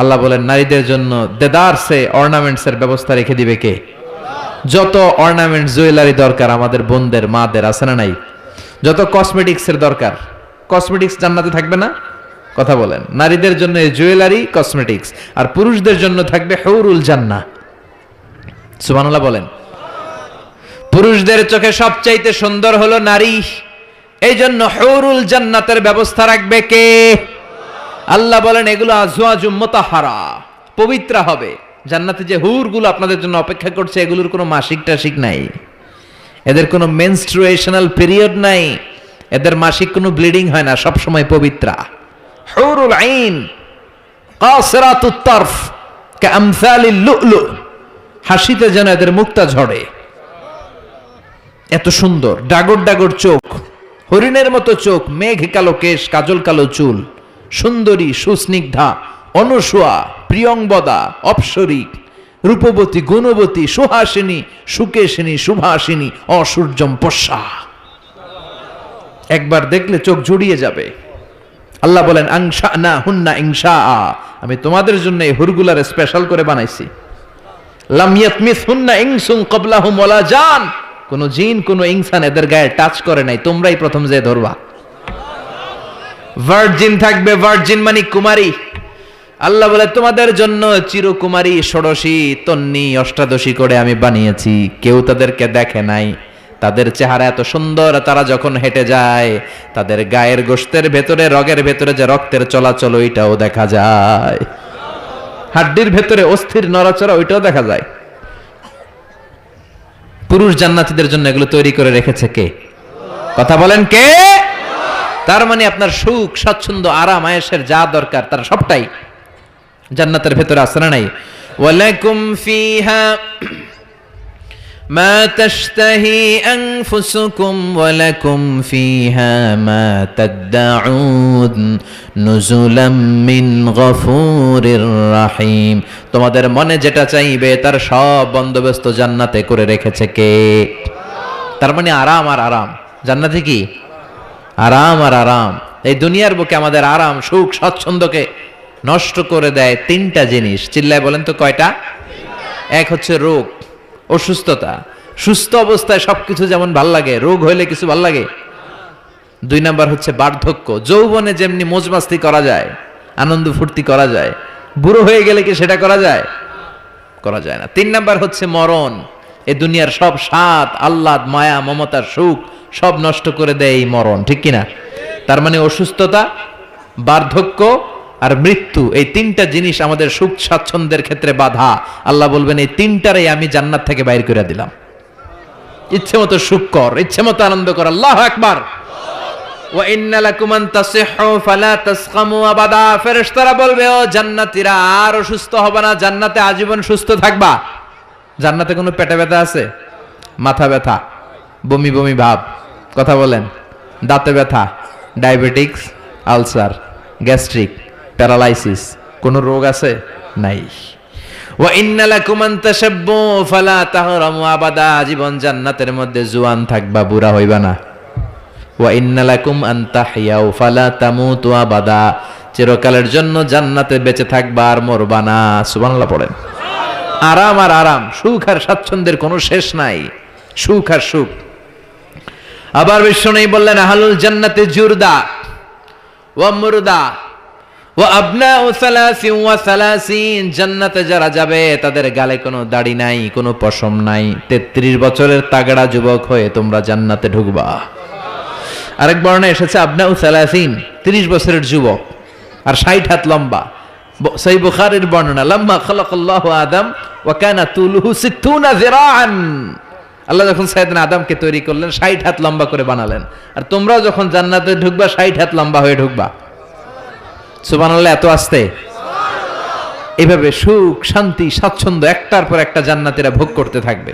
আল্লাহ বলেন নারীদের জন্য দেদারসে অর্নামেন্টসের ব্যবস্থা রেখে দিবে কে? যত অর্নামেন্টস, জুয়েলারি দরকার আমাদের বোনদের, মাদের, আছে না নাই? যত কসমেটিক্সের দরকার, কসমেটিক্স জান্নাতে থাকবে না? কথা বলেন। নারীদের জন্য জুয়েলারি, কসমেটিক্স, আর পুরুষদের জন্য থাকবে হুরুল জান্নাহ। সুবহানাল্লাহ বলেন। পুরুষদের চোখে সবচাইতে সুন্দর হলো নারী, এই জন্য হুরুল জান্নাতের ব্যবস্থা রাখবে কে? আল্লাহ বলেন এগুলো আজওয়াজুম মুতাহহারা, পবিত্র হবে। জান্নাতে যে হুরগুলো আপনাদের জন্য অপেক্ষা করছে, এগুলোর কোনো মাসিক টাসিক নাই, এদের কোনো মেনস্ট্রুয়েশনাল পিরিয়ড নাই, এদের মাসিক কোনো ব্লিডিং হয় না, সব সময় পবিত্রা। হুরুল আইন কাসিরাতুত তারফ কাআমসালিল লুলু, হাসিতে যেন এদের মুক্তা ঝরে, এত সুন্দর। ডাগর ডাগর চোখ, হরিণের মতো চোখ, মেঘ কালো কেশ, কাজল কালো চুল, সুন্দরী, সুস্নিগ্ধা, অনসুয়া, প্রিয়ংবদা, অপ্সরী, রূপবতী, গুণবতী, সুহাসিনী, সুকেশিনী, সুভাসিনী, অসূর্যম পশ্যা। একবার দেখলে চোখ জুড়িয়ে যাবে। আল্লাহ বলেন আনশানা হুন্না ইনশা, আমি তোমাদের জন্য এই হুরগুলার স্পেশাল করে বানাইছি। লাম ইয়াতমিসহুন্না ইনসুন ক্বাবলাহুম ওয়ালা জান, কোন জিন কোন ইনসান এদের গায়ে টাচ করে নাই, তোমরাই প্রথম যে ধরবা। ভার্জিন থাকবে, ভার্জিন মানে কুমারী। আল্লাহ বলে তোমাদের জন্য চিরকুমারী, ষোড়শী, তন্নি, অষ্টাদশী করে আমি বানিয়েছি, কেউ তাদেরকে দেখে নাই। তাদের চেহারা এত সুন্দর, তারা যখন হেঁটে যায় তাদের গায়ের গোশতের ভেতরে, রগের ভেতরে যে রক্তের চলাচল ওইটাও দেখা যায়, হাড্ডির ভেতরে অস্থির নড়াচড়া ওইটাও দেখা যায়। পুরুষ জান্নাতীদের জন্য এগুলো তৈরি করে রেখেছে কে? কথা বলেন কে? তার মানে আপনার সুখ, স্বাচ্ছন্দ্য, আরাম, আয়েশের যা দরকার তার সবটাই জান্নাতের ভেতরে আছে না নাই? ওয়ালাকুম ফিহা মা তাশতাহি আনফুসুকুম ওয়ালাকুম ফিহা মা তাদউন নুজুলাম মিন গফুরির রহিম। তোমাদের মনে যেটা চাইবে তার সব বন্দোবস্ত জান্নাতে করে রেখেছে কে? তার মানে আরাম আর আরাম। জান্নাতে কি আরাম আর আরাম। এই দুনিয়ার বুকে আমাদের আরাম, সুখ, স্বাচ্ছন্দ্যকে নষ্ট করে দেয় তিনটা জিনিস। চিল্লায় বলেন তো কয়টা? এক হচ্ছে রোগ, অসুস্থতা। সুস্থ অবস্থায় সবকিছু যেমন ভাল লাগে, রোগ হইলে কিছু ভাল লাগে। দুই নাম্বার হচ্ছে বার্ধক্য। যৌবনে যেমনি মজমাস্তি করা যায়, আনন্দ ফুর্তি করা যায়, বুড়ো হয়ে গেলে কি সেটা করা যায়? করা যায় না। তিন নাম্বার হচ্ছে মরণ। এ দুনিয়ার সব স্বাদ, আহ্লাদ, মায়া, মমতার সুখ সব নষ্ট করে দেয় এই মরণ, ঠিক কিনা? তার মানে অসুস্থতা, বার্ধক্য আর মৃত্যু, এই তিনটা জিনিস আমাদের সুখ স্বাচ্ছন্দ্যের ক্ষেত্রে বাধা। আল্লাহ বলবেন এই তিনটারই আমি জান্নাত থেকে বাইর করে দিলাম। ইচ্ছে মতো সুখ কর, ইচ্ছে মতো আনন্দ কর। আল্লাহু আকবার। ওয়া ইন্না লাকুম আন তাসিহু ফালা তাসকামু আবাদা। ফেরেশতারা বলবে ও জান্নাতীরা আর অসুস্থ হবে না, জান্নাতে আজীবন সুস্থ থাকবা। জান্নাতে কোনো পেটে ব্যথা আছে? মাথা ব্যথা, বমি বমি ভাব, কথা বলেন, দাঁতে ব্যথা, ডায়াবেটিক্স, আলসার, গ্যাস্ট্রিক, প্যারালাইসিস, কোনো রোগ আছে? নাই। ওয়া ইন্না লাকুম আন তাশাব্বু ফালা তাহরামু আবাদা। জীবন জান্নাতের মধ্যে জোয়ান থাকবা, বুড়া হইবা না। ওয়া ইন্না লাকুম আন তাহইয়াউ ফালা তামুতু আবাদা। চিরকালের জন্য জান্নাতে বেঁচে থাকবা আর মরবা না। সুবহানাল্লাহ পড়েন। আরাম আর আরাম, সুখ আর স্বাচ্ছন্দ্যের কোনো শেষ নাই, সুখ আর সুখ। আবার বিশ্বনবী বললেন আহলুল জান্নাতে জুরদা ওয়া মুরদা ওয়া আবনাউ সালাসিন ওয়া সালাসিন। জান্নাতে যারা যাবে তাদের গালে কোনো দাড়ি নাই, কোনো পশম নাই। 33 বছরের তাগড়া যুবক হয়ে তোমরা জান্নাতে ঢুকবা। আরেক বর্ণনায় এসেছে আবনাউ সালাসিন, 30 বছরের যুবক আর 60 হাত লম্বা। সহিহ বুখারীর বর্ণনা, লাম্মা খালাকাল্লাহু আদম ওয়া কানা তুলুহু 60 যিরাআন। আল্লাহ যখন সাইয়েদনা আদমকে তৈরি করলেন 60 হাত লম্বা করে বানালেন, আর তোমরাও যখন জান্নাতে ঢুকবা 60 হাত লম্বা হয়ে ঢুকবা। সুবহানাল্লাহ। এত আসতে এভাবে সুখ, শান্তি, স্বাচ্ছন্দ্য একটার পর একটা জান্নাতীরা ভোগ করতে থাকবে।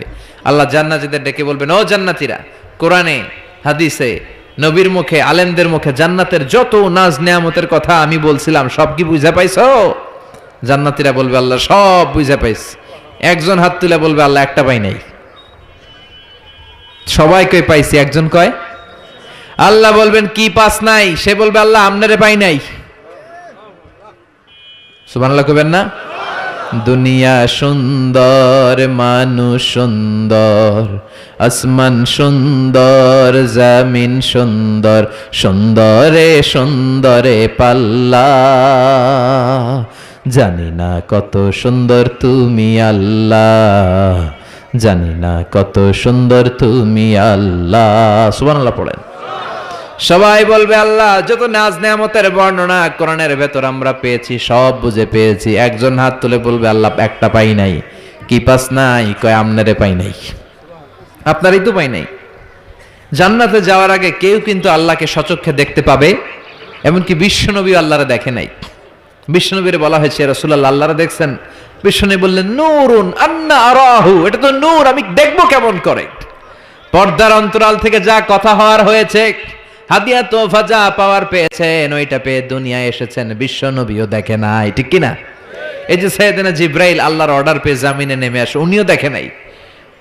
আল্লাহ জান্নাতীদের ডেকে বলবেন ও জান্নাতীরা, কোরআনে, হাদিসে, নবীর মুখে, আলেমদের মুখে জান্নাতের যত নাজ নেয়ামতের কথা আমি বলছিলাম সব কি বুঝা পাইছো? জান্নাতীরা বলবে আল্লাহ সব বুঝা পাইছি। একজন হাত তুলে বলবে আল্লাহ একটা পাই নাই। সবাই কই পাইছি, একজন কয়। আল্লাহ বলবেন কি পাস নাই? সে বলবে আল্লাহ আমনারে পাই নাই। সুবহানাল্লাহ কইবেন না? দুনিয়া সুন্দর, মানুষ সুন্দর, আসমান সুন্দর, জমিন সুন্দর, সুন্দরে সুন্দরে পাল্লা। জানি না কত সুন্দর তুমি আল্লাহ, জানি না কত সুন্দর তুমি আল্লাহ। সুবহানাল্লাহ পড়েন। সবাই বলবে আল্লাহ যত নাজ নেয়ামতের বর্ণনা কোরআনের ভেতর আমরা পেয়েছি সব বুঝে পেয়েছি। একজন হাত তুলে বলবে আল্লাহ একটা পাই নাই। কি পাস নাই? কয় আমনারে পাই নাই, আপনারই তো পাই নাই। জান্নাতে যাওয়ার আগে কেউ কিন্তু আল্লাহকে সচক্ষে দেখতে পাবে, এমনকি বিশ্বনবী আল্লাহরে দেখে নাই। বিশ্বনবীরে বলা হয়েছে রাসূলুল্লাহ আল্লাহরে দেখছেন? বিশ্বনবী বললেন নূরুন আন্না আরাহু, এটা তো নূর, আমি দেখবো কেমন করে। পর্দার অন্তরাল থেকে যা কথা হওয়ার হয়েছে, হাদিয়া তোফা যা পাওয়ার পেয়েছেন, ওইটা পেয়ে দুনিয়ায় এসেছেন, বিশ্বনবীও দেখে নাই, ঠিক কিনা? এই যে সাইয়েদনা জিব্রাইল আল্লাহর অর্ডার পেয়ে জামিনে নেমে আসে, উনিও দেখে নাই।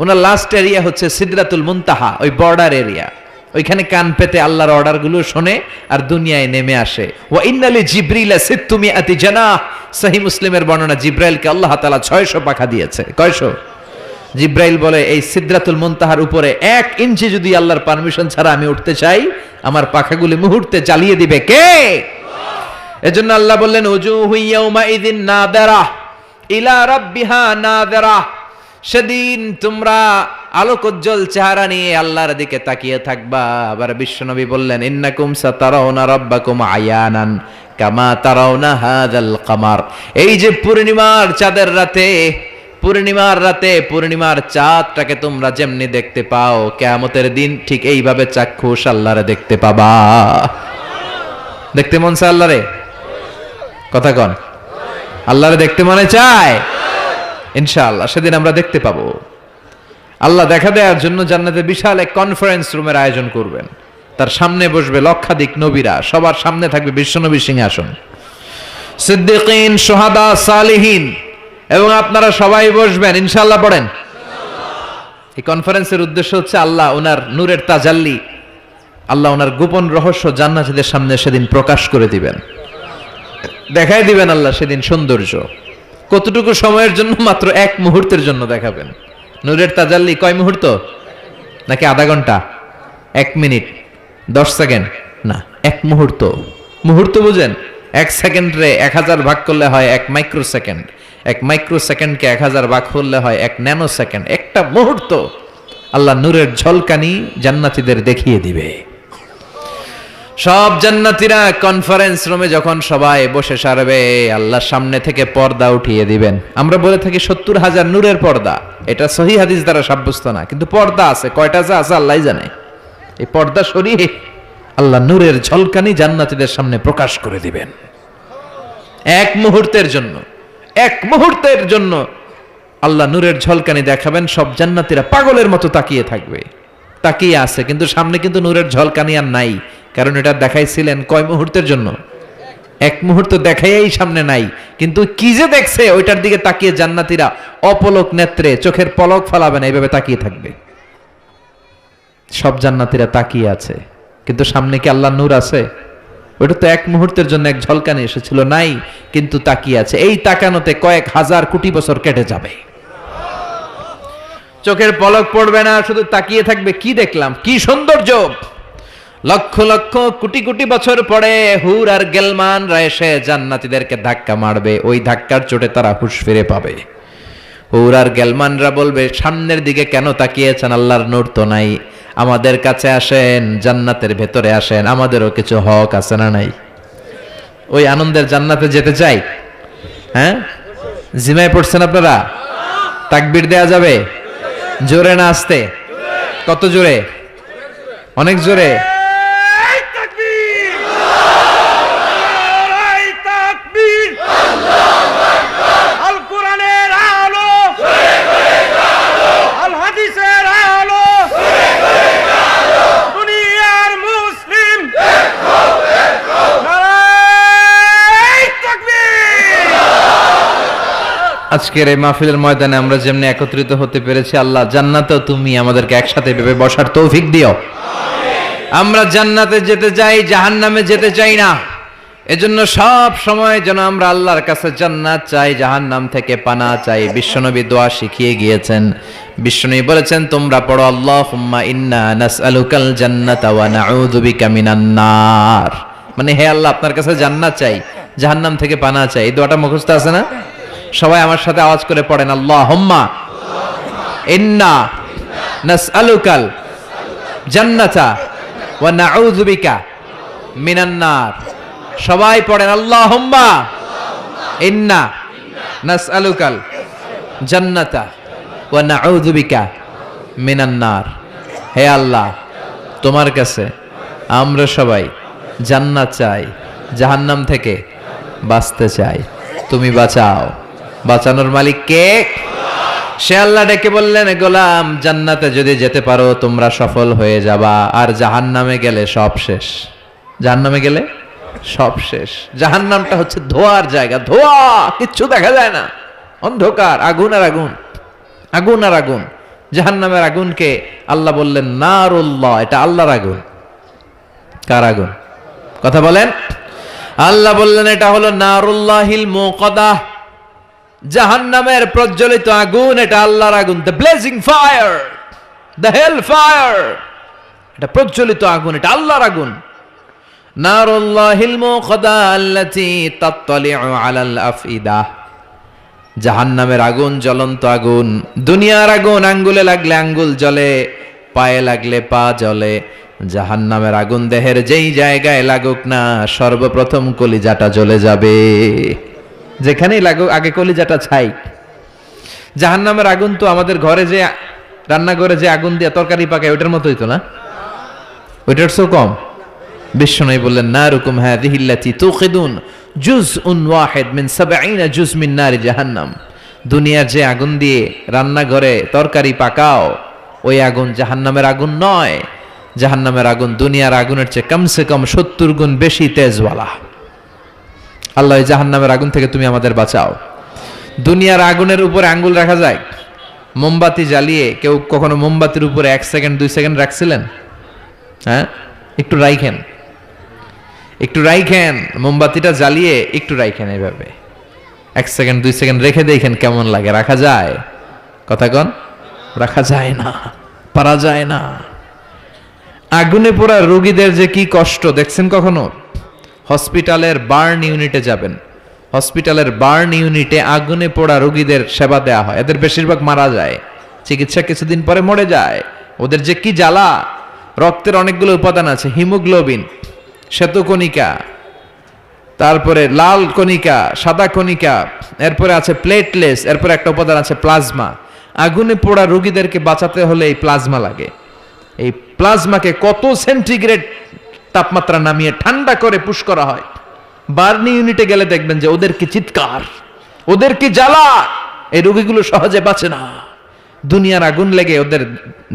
ওনার লাস্ট এরিয়া হচ্ছে সিদরাতুল মুনতাহা, ওই বর্ডার এরিয়া। ওইখানে কান পেতে আল্লাহর অর্ডার গুলো শোনে আর দুনিয়ায় নেমে আসে। ওয়া ইন্নালি জিবরিলা সিত্তুমিআতি জানাহ, সহিহ মুসলিমের বর্ণনা, জিব্রাইলকে আল্লাহ তাআলা 600 পাখা দিয়েছে। কয়শো? জিব্রাইল বলে এই সিদরাতুল মুনতাহার উপরে 1 ইঞ্চি যদি আল্লাহর পারমিশন ছাড়া আমি উঠতে চাই, আমার পাখাগুলি মুহূর্তে জ্বালিয়ে দিবে কে? এজন্য আল্লাহ বললেন উজুহু ইয়াউমা ইযিন নাযিরা ইলা রাব্বিহা নাযিরা, সেদিন তোমরা আলোকোজ্জ্বল চেহারা নিয়ে আল্লাহর দিকে তাকিয়ে থাকবা। আবার বিশ্বনবী বললেন ইন্নাকুম সাতারাউনা রাব্বাকুম আয়ানান কামা তারাউনা হাযাল কামার, এই যে পূর্ণিমার চাঁদের রাতে, পূর্ণিমার রাতে পূর্ণিমার চাঁদটাকে তোমরা যেমনি দেখতে পাও, কিয়ামতের দিন ঠিক এইভাবে চাক্ষুষ আল্লাহরে দেখতে পাবা। দেখতে মন চায় আল্লাহরে? কথা কন, আল্লাহরে দেখতে মনে চায়? ইনশাআল্লাহ সেদিন আমরা দেখতে পাবো। আল্লাহ দেখা দেওয়ার জন্য জান্নাতে বিশাল এক কনফারেন্স রুমের আয়োজন করবেন। তার সামনে বসবে লক্ষাধিক নবীরা, সবার সামনে থাকবে বিশ্বনবীর সিংহাসন, সিদ্দিকিন, শুহাদা, সালিহিন, এবং আপনারা সবাই বসবেন ইনশাআল্লাহ। পড়েন। এই কনফারেন্সের উদ্দেশ্য হচ্ছে আল্লাহ ওনার নূরের তাজাল্লি, আল্লাহ ওনার গোপন রহস্য জান্নাতীদের সামনে সেদিন প্রকাশ করে দিবেন, দেখাই দিবেন আল্লাহ সেদিন সৌন্দর্য। কতটুকু সময়ের জন্য? মাত্র 1 মুহূর্তের জন্য দেখাবেন। নূরের তাজাল্লি কয় মুহূর্ত? নাকি আধা ঘন্টা? 1 মিনিট 10 সেকেন্ড? না, 1 মুহূর্ত। মুহূর্ত বুঝেন? 1 সেকেন্ডে 1000 ভাগ করলে হয় 1 মাইক্রো সেকেন্ড, 1 মাইক্রো সেকেন্ডকে 1000 ভাগ করলে হয় 1 ন্যানো সেকেন্ড। একটা মুহূর্ত আল্লাহ নূরের ঝলকানি জান্নাতীদের দেখিয়ে দিবে। সব জান্নাতীরা কনফারেন্স রুমে যখন সবাই বসে সারবে, আল্লাহর সামনে থেকে পর্দা উঠিয়ে দিবেন। আমরা বলে থাকি 70,000 নূরের পর্দা, এটা সহিহ হাদিস দ্বারা সাব্যস্ত না, কিন্তু পর্দা আছে। কয়টা যে আছে আল্লাহই জানে। এই পর্দা সরিয়ে আল্লাহ নূরের ঝলকানি জান্নাতীদের সামনে প্রকাশ করে দিবেন 1 মুহূর্তের জন্য। 1 মুহূর্তের জন্য আল্লাহ নূরের ঝলকানি দেখাবেন, সব জান্নাতীরা পাগলের মতো তাকিয়ে থাকবে। তাকিয়ে আছে, কিন্তু সামনে কিন্তু নূরের ঝলকানি আর নাই, কারণ এটা দেখাইছিলেন কয় মুহূর্তের জন্য? 1 মুহূর্ত দেখাইয়াই সামনে নাই, কিন্তু কি যে দেখছে ওইটার দিকে তাকিয়ে জান্নাতীরা অপলক নেত্রে, চোখের পলক ফেলাবে না, এইভাবে তাকিয়ে থাকবে। সব জান্নাতীরা তাকিয়ে আছে, কিন্তু সামনে কি আল্লাহ নূর আছে? ওটা তো 1 মুহূর্তের জন্য এক ঝলকানি এসেছিল, নাই, কিন্তু তাকিয়ে আছে। এই তাকানোতে কয়েক হাজার কোটি বছর কেটে যাবে, চোখের পলক পড়বে না, শুধু তাকিয়ে থাকবে। কি দেখলাম, কি সৌন্দর্য! লক্ষ লক্ষ কোটি কোটি বছর পরে হুর আর গেলমানরা এসে জান্নাতীদেরকে ধাক্কা মারবে, ওই ধাক্কার চোটে তারা হুঁশ ফিরে পাবে। হুর আর গেলমানরা বলবে সামনের দিকে কেন তাকিয়েছেন? আল্লাহর নূর তো নাই, আমাদের কাছে আসেন, জান্নাতের ভেতরে আসেন, আমাদেরও কিছু হক আছে না নাই? ওই আনন্দের জান্নাতে যেতে চাই। হ্যাঁ, জিমায় পড়ছেন আপনারা? তাকবীর দেয়া যাবে? জোরে না আস্তে? কত জোরে? অনেক জোরে। আজকের এই মাহফিলের ময়দানে আমরা যেমনি একত্রিত হতে পেরেছি, আল্লাহ জান্নাতেও তুমি আমাদেরকে একসাথে ভেবে বসার তৌফিক দিও। আমরা জান্নাতে যেতে চাই, জাহান্নামে যেতে চাই না। এজন্য সব সময় যেন আমরা আল্লাহর কাছে জান্নাত চাই, জাহান্নাম থেকে পানা চাই। বিশ্বনবী দোয়া শিখিয়ে গিয়েছেন। বিশ্বনবী বলেছেন, তোমরা পড়ো আল্লাহুম্মা ইন্না নাসআলুকাল জান্নাতা ওয়া নাউযু বিকা মিনান নার। মানে হে আল্লাহ, আপনার কাছে জান্নাত চাই, জাহান্নাম থেকে পানা চাই। এই দোয়াটা মুখস্থ আছে না? সবাই আমার সাথে আওয়াজ করে পড়েন, আল্লাহুম্মা ইন্না নাসআলুকাল জান্নাতা ওয়া নাউযু বিকা মিনান নার। সবাই পড়েন, আল্লাহুম্মা ইন্না নাসআলুকাল জান্নাতা ওয়া নাউযু বিকা মিনান নার। হে আল্লাহ, তোমার কাছে আমরা সবাই জান্নাত চাই, জাহান্নাম থেকে বাঁচতে চাই, তুমি বাঁচাও। বাঁচানোর মালিক কে? সে আল্লাহ ডেকে বললেন, গোলাম, জান্নাতে যদি যেতে পারো তোমরা সফল হয়ে যাবা, আর জাহান্নামে গেলে সব শেষ। জাহান্নামে গেলে সব শেষ। জাহান্নামটা হচ্ছে ধোঁয়ার জায়গা, ধোঁয়া, কিচ্ছু দেখা যায় না, অন্ধকার, আগুন আর আগুন, আগুন আর আগুন। জাহান্নামের আগুনকে আল্লাহ বললেন নারুল্লাহ, এটা আল্লাহর আগুন। কার আগুন? কথা বলেন। আল্লাহ বললেন এটা হলো নারুল্লাহিল মুকাদ্দাহ, জাহান্নামের প্রজ্বলিত আগুন, এটা আল্লাহর আগুন। The blazing fire, the hell fire, এটা প্রজ্বলিত আগুন, এটা আল্লাহর আগুন। নারুল্লাহিল মুকাদ্দাহ আল্লাতী তাত্তালিউ আলাল আফইদাহ, জাহান্নামের আগুন জ্বলন্ত আগুন, দুনিয়ার আগুন, আঙ্গুলে লাগলে আঙ্গুল জ্বলে, পায়ে লাগলে পা জ্বলে। জাহান্নামের আগুন দেহের যেই জায়গায় লাগুক না, সর্বপ্রথম কলিজাটা জ্বলে যাবে। যেখানেই লাগুক আগে কলিজাটা ছাই। জাহান্নামের আগুন তো আমাদের ঘরে যে রান্নাঘরে যে আগুন দিয়ে তরকারি পাকায় ওইটার মতোই তো না, ওইটার সো কম। বিশ্বনবী বললেন, নারুকুম হাযিহিল্লাতী তুকিদুন জুজউন ওয়াহিদ মিন ৭০ জুজ মিন নারি জাহান্নাম। দুনিয়ার যে আগুন দিয়ে রান্নাঘরে তরকারি পাকাও, ওই আগুন জাহান্নামের আগুন নয়। জাহান্নামের আগুন দুনিয়ার আগুনের চেয়ে কমসে কম ৭০ গুণ বেশি তেজওয়ালা। আল্লাহ, এই জাহান্নামের আগুন থেকে তুমি আমাদের বাঁচাও। দুনিয়ার আগুনের উপরে আঙ্গুল রাখা যায়? মোমবাতি জ্বালিয়ে কেউ কখনো মোমবাতির উপরে 1 সেকেন্ড 2 সেকেন্ড রাখছিলেন? হ্যাঁ, একটু রাইখেন, একটু রাইখেন, মোমবাতিটা জ্বালিয়ে একটু রাইখেন, এইভাবে 1 সেকেন্ড 2 সেকেন্ড রেখে দেখেন কেমন লাগে। রাখা যায়? কথা কন, রাখা যায় না, পারা যায় না। আগুনে পোড়া রোগীদের যে কি কষ্ট দেখছেন কখনো? হসপিটালের বার্ন ইউনিটে যাবেন, হসপিটালের বার্ন ইউনিটে আগুনে পোড়া রোগীদের সেবা দেওয়া হয়। এদের বেশিরভাগ মারা যায়, চিকিৎসা কিছুদিন পরে মরে যায়। ওদের যে কি জ্বালা! রক্তের অনেকগুলো উপাদান আছে, হিমোগ্লোবিন, শ্বেতকণিকা, তারপরে লাল কণিকা, সাদা কণিকা, এরপরে আছে প্লেটলেস, এরপরে একটা উপাদান আছে প্লাজমা। আগুনে পোড়া রোগীদেরকে বাঁচাতে হলে এই প্লাজমা লাগে। এই প্লাজমাকে কত সেন্টিগ্রেড তাপমাত্রা নামিয়ে ঠান্ডা করে পুশ করা হয়। বার্নি ইউনিটে গেলে দেখবেন যে ওদের কি চিৎকার, ওদের কি জ্বালা! এই রোগীগুলো সহজে বাঁচে না, দুনিয়ার আগুন লেগে ওদের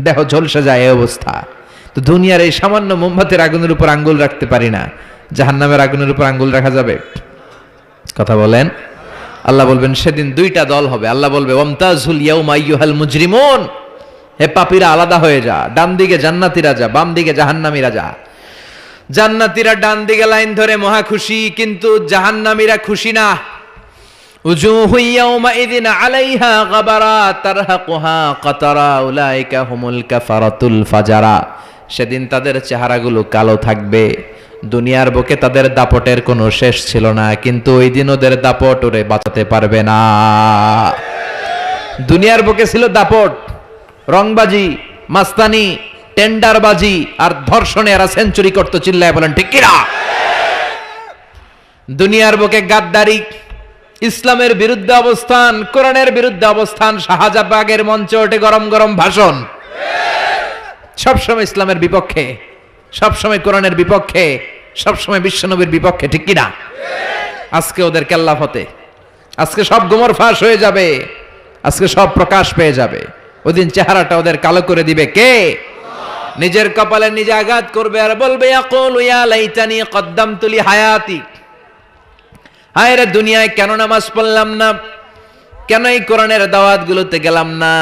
দেহ ঝলসে যায়, এই অবস্থা। তো দুনিয়ার এই সামান্য মোমবাতির আগুনের উপর আঙ্গুল রাখতে পারি না, জাহান্নামের আগুনের উপর আঙ্গুল রাখা যাবে? কথা বলেন। আল্লাহ বলবেন সেদিন দুইটা দল হবে। আল্লাহ বলবে, ওয়ামতাজুল ইয়াউমা আইয়ুহাল মুজরিমুন, হে পাপীরা আলাদা হয়ে যা, ডান দিকে জান্নাতীরা যা, বাম দিকে জাহান্নামীরা যা। জান্নাতীরা ডান দিকে লাইন ধরে মহা খুশি, কিন্তু জাহান্নামীরা খুশি না। উজুহু ইয়াউমাইযিন আলাইহা গাবারা তারহাকুহা কাতারা উলাইকা হুমুল কাফারাতুল ফাজারা। সেদিন তাদের চেহারাগুলো কালো থাকবে। দুনিয়ার বুকে তাদের দাপটের কোনো শেষ ছিল না, কিন্তু ওই দিন ওদের দাপট ওরে বাঁচাতে পারবে না। দুনিয়ার বুকে ছিল দাপট, রংবাজি, মাস্তানি, টেন্ডারবাজি আর ধর্ষণে এরা সেঞ্চুরি করতো। চিল্লায় বলেন ঠিক কিনা? দুনিয়ার বুকে গাদ্দারি, ইসলামের বিরুদ্ধে অবস্থান, কোরআনের বিরুদ্ধে অবস্থান, শাহজাবাগের মঞ্চে ওঠে গরম গরম ভাষণ, সবসময় ইসলামের বিপক্ষে, সবসময় কোরআনের বিপক্ষে, সবসময় বিশ্বনবীর বিপক্ষে। ঠিক কিনা? আজকে ওদের কেল্লা ফতে, আজকে সব গোমর ফাঁস হয়ে যাবে, আজকে সব প্রকাশ পেয়ে যাবে। ওই দিন চেহারাটা ওদের কালো করে দিবে কে? নিজের কপালে নিজে আঘাত করবে আর বলবে, ইয়াকুলু ইয়া লাইতানি কদ্দামতু লি হায়াতি, হায় রে দুনিয়ায় কেন নামাজ পড়লাম না, কেন এই কোরআনের দাওয়াতগুলোতে গেলাম না।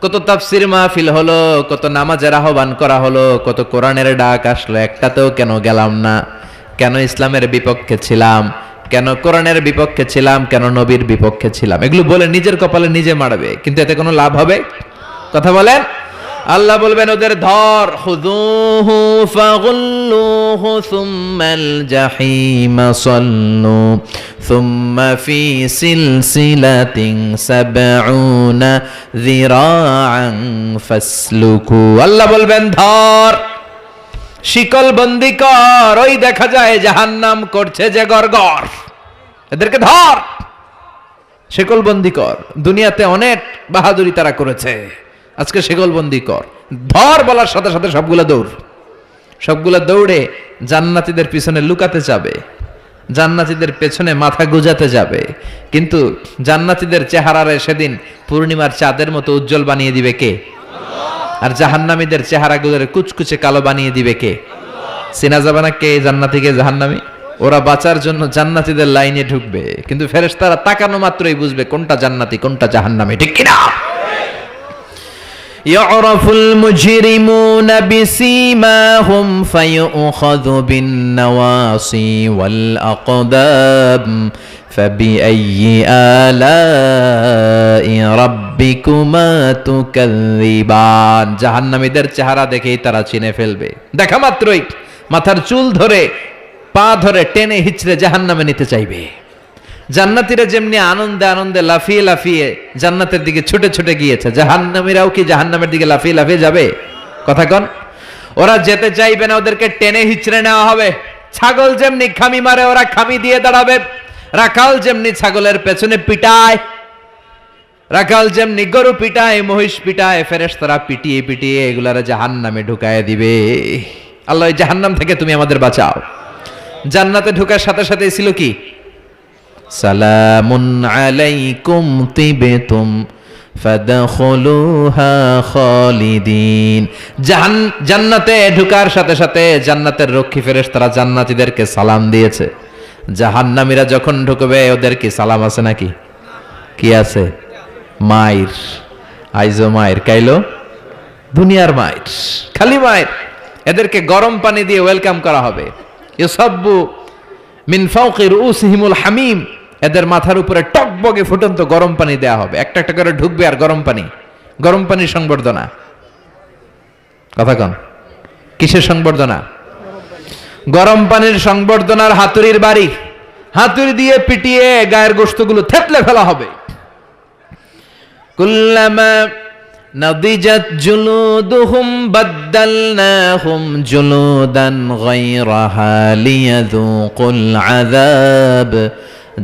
কত তাফসির মাহফিল হলো, কত নামাজের আহ্বান করা হলো, কত কোরআনের ডাক আসলো, একটাতেও কেন গেলাম না। কেন ইসলামের বিপক্ষে ছিলাম, কেন কোরআনের বিপক্ষে ছিলাম, কেন নবীর বিপক্ষে ছিলাম, এগুলো বলে নিজের কপালে নিজে মারবে, কিন্তু এতে কোনো লাভ হবে? কথা বলেন। আল্লাহ বলবেন ওদের ধর, খুযূহু ফাগুল্লুহু সুম্মাল জাহিমা সাল্লু সুম্মা ফি সিলসিলাতিন সাবউনা যিরাআন ফাসলুকু। আল্লাহ বলবেন ধর, শিকল বন্দি কর, ওই দেখা যায় জাহান্নাম করছে যে গড়গড়, এদেরকে ধর, শিকল বন্দি কর। দুনিয়াতে অনেক বাহাদুরি তারা করেছে, আজকে শিকল বন্দি কর। ধর বলার সাথে সাথে সবগুলা দৌড়ে জান্নাতীদের পিছনে লুকাতে যাবে, জান্নাতীদের পেছনে মাথা গুজাতে যাবে, কিন্তু জান্নাতীদের চেহারারে সেদিন পূর্ণিমার চাঁদের মতো উজ্জ্বল বানিয়ে দিবে কে? আর জাহান্নামীদের চেহারাগুলোর কুচকুচে কালো বানিয়ে দিবে কে? চেনা যাবে না কে জান্নাতি কে জাহান্নামী। ওরা বাঁচার জন্য জান্নাতীদের লাইনে ঢুকবে, কিন্তু ফেরেশতারা তাকানো মাত্রই বুঝবে কোনটা জান্নাতি কোনটা জাহান্নামী, ঠিক কিনা? ইয়ারাফুল মুজরিমুনা বিসীমাহুম ফায়ুখাযু বিন-নাওয়াসি ওয়াল আকদাব ফাবিআইয়ি আলাই রাব্বিকুমা তুকাযযিবান। জাহান্নামীদের চেহারা দেখেই তারা চিনে ফেলবে, দেখা মাত্রই মাথার চুল ধরে পা ধরে টেনে হিচড়ে জাহান্নামে নিতে চাইবে। জান্নাতীরা যেমনি আনন্দে আনন্দে লাফিয়ে লাফিয়ে জান্নাতের দিকে ছুটে ছুটে গিয়েছে, জাহান্নামীরাও কি জাহান্নামের দিকে লাফিয়ে লাফিয়ে যাবে? কথা কন। ওরা যেতে চাইবে না, ওদেরকে টেনে হিচড়ে নেওয়া হবে। ছাগল যেমনি খামি মারে ওরা খামি দিয়ে দাঁড়াবে, রাখাল যেমনি ছাগলের পেছনে পিটায়, রাখাল যেমনি গরু পিটায়, মহিষ পিটায়, ফেরেশতারা পিটিয়ে পিটিয়ে এগুলারে জাহান্নামে ঢুকায় দিবে। আল্লাহ জাহান্নাম থেকে তুমি আমাদের বাঁচাও। জান্নাতে ঢোকার সাথে সাথে ছিল কি? সালামুন আলাইকুম তিবতুম ফাদখুলুহা খালিদিন। জান্নাতে ঢোকার সাথে সাথে জান্নাতের রক্ষী ফেরেশতারা জান্নাতীদেরকে সালাম দিয়েছে। জাহান্নামীরা যখন ঢুকবে ওদের কি সালাম আছে নাকি? কি আছে? মাইর, আইজো মাইর, কাইলো দুনিয়ার মাইর, খালি মাইর। এদেরকে গরম পানি দিয়ে ওয়েলকাম করা হবে। ইউসাব্বু মিন ফাওকি রুউসিহিমুল হামিম, এদের মাথার উপরে টকবগে ফুটন্ত গরম পানি দেয়া হবে। একটা একটা করে ঢুকবে আর গরম পানির সংবর্ধনা। কথা কন, কিসের সংবর্ধনা? গরম পানির সংবর্ধনার হাতুড়ির বাড়ি, হাতুড়ি দিয়ে পিটিয়ে গায়ের গোশতগুলো থেতলে ফেলা হবে। কুল্লামা নাদিজাত জুলুদুহুম বাদদালনাহুম জুলুদান গায়রাহা লিয়াযুকুল আযাব।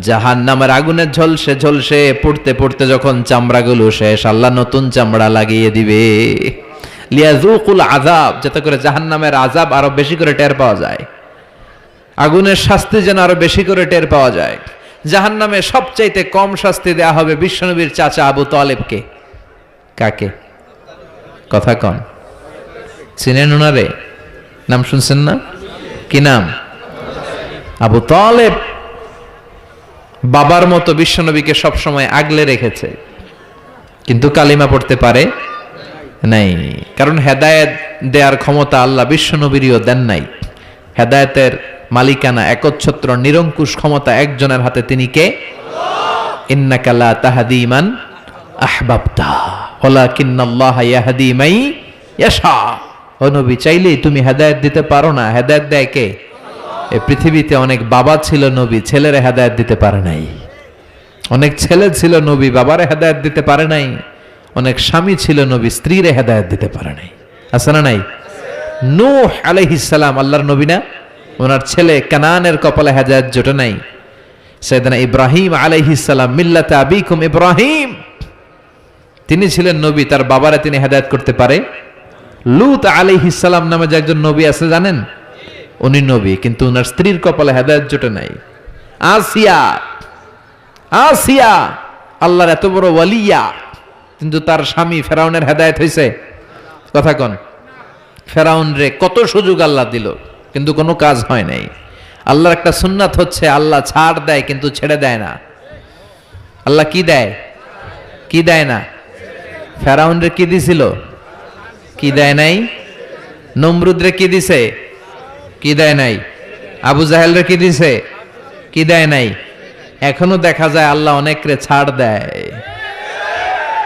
জাহান্নামের আগুনে ঝলসে ঝলসে পুড়তে পুড়তে যখন চামড়াগুলো শেষ, আল্লাহ নতুন চামড়া লাগিয়ে দিবে। লিয়াযুকুল আযাব, যাতে করে জাহান্নামের আযাব আরো বেশি করে টের পাওয়া যায়, আগুনের শাস্তি যেন আরো বেশি করে টের পাওয়া যায়। জাহান্নামে সবচাইতে কম শাস্তি দেয়া হবে বিশ্বনবীর চাচা আবু তালেবকে। কাকে? কথা কন, চিনেন ওনারে? নাম শুনছেন না? কি নাম? আবু তালেব। বাবার মতো বিশ্বনবীকে সবসময় আগলে রেখেছে, কিন্তু কালিমা পড়তে পারে নাই, কারণ হেদায়েত দেওয়ার ক্ষমতা আল্লাহ বিশ্বনবীরও দেন নাই। হেদায়েতের মালিকানা, একচ্ছত্র নিরঙ্কুশ ক্ষমতা একজনের হাতে, তিনি কে? ইন্নাকা লা তাহদি মান আহবাবতা ওয়ালাকিন্নাল্লাহা ইয়াহদি মান ইয়াশা। ও নবী, চাইলেই তুমি হেদায়েত দিতে পারো না, হেদায়েত দেয় কে? এই পৃথিবীতে অনেক বাবা ছিল নবী, ছেলেরে হেদায়েত দিতে পারে নাই। অনেক ছেলে ছিল নবী, বাবারে হেদায়েত দিতে পারে নাই। অনেক স্বামী ছিল নবী, স্ত্রীরে হেদায়েত দিতে পারে নাই। আছে না নাই? নূহ আলাইহিস সালাম আল্লাহর নবী না? ওনার ছেলে কানানের কপালে হেদায়েত জোটে নাই। সাইয়েদনা ইব্রাহিম আলাইহিস সালাম, মিল্লাতে আবিকুম ইব্রাহিম, তিনি ছিলেন নবী, তার বাবারে তিনি হেদায়েত করতে পারে? লূত আলাইহিস সালাম নামে যে একজন নবী আছে জানেন? উনি নবী, কিন্তু ওনার স্ত্রীর কপালে হেদায়েত জোটে নাই। আসিয়া আল্লাহর এত বড় ওয়ালিয়া, কিন্তু তার স্বামী ফেরাউনের হেদায়েত হয়েছে? কথা কন। ফেরাউন রে কত সুযোগ আল্লাহ দিল, কিন্তু কোনো কাজ হয় নাই। আল্লাহর একটা সুন্নাত হচ্ছে আল্লাহ ছাড় দেয় কিন্তু ছেড়ে দেয় না। আল্লাহ কি দেয়? কি দেয় না? ফেরাউন রে কি দিছিল? কি দেয় নাই? নমরুদ রে কি দিছে? কি দেয় নাই? আবু জাহেলরে কি দিছে? কি দেয় নাই? এখনো দেখা যায় আল্লাহ অনেকরে ছাড় দেয়,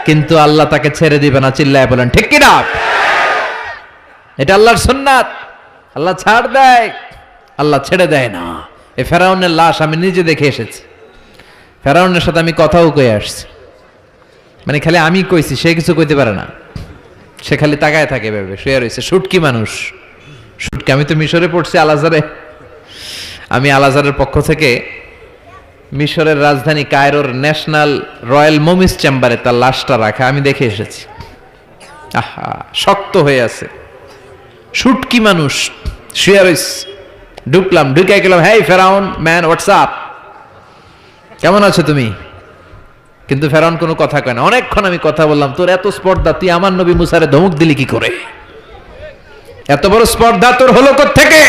কিন্তু আল্লাহ তাকে ছেড়ে দিবে না। চিল্লায় বলেন ঠিক কি না? এটা আল্লাহর সুন্নাত। আল্লাহ ছাড় দেয়, আল্লাহ ছেড়ে দেয় না। এই ফেরাউনের লাশ আমি নিজে দেখে এসেছি। ফেরাউনের সাথে আমি কথাও কয়ে আসছি। মানে খালি আমি কইছি, সে কিছু কইতে পারে না। সে খালি তাকায় থাকে, ভেবে শুয়ে রয়েছে। শুটকি মানুষ, শুটকি। আমি তো মিশরে পড়ছি, আল আজহারে। আমি আল আজহারের পক্ষ থেকে মিশরের রাজধানী কায়রোর ন্যাশনাল রয়্যাল মমিস চেম্বারে তার লাশটা রাখা আমি দেখে এসেছি। আহা, শক্ত হয়ে আছে, শুটকি মানুষ, শুয়ে রয়েছে। ঢুকলাম, ঢুকে গেলাম, হেই ফেরাউন ম্যান, হোয়াটসঅ্যাপ, কেমন আছো তুমি? কিন্তু ফেরাউন কোনো কথা কয় না। অনেকক্ষণ আমি কথা বললাম, তোর এত স্পর্ধা, তুই আমার নবী মুসারে ধমক দিলি কি করে? এত বড় স্পর্ধা তোর হলো কোত্থেকে?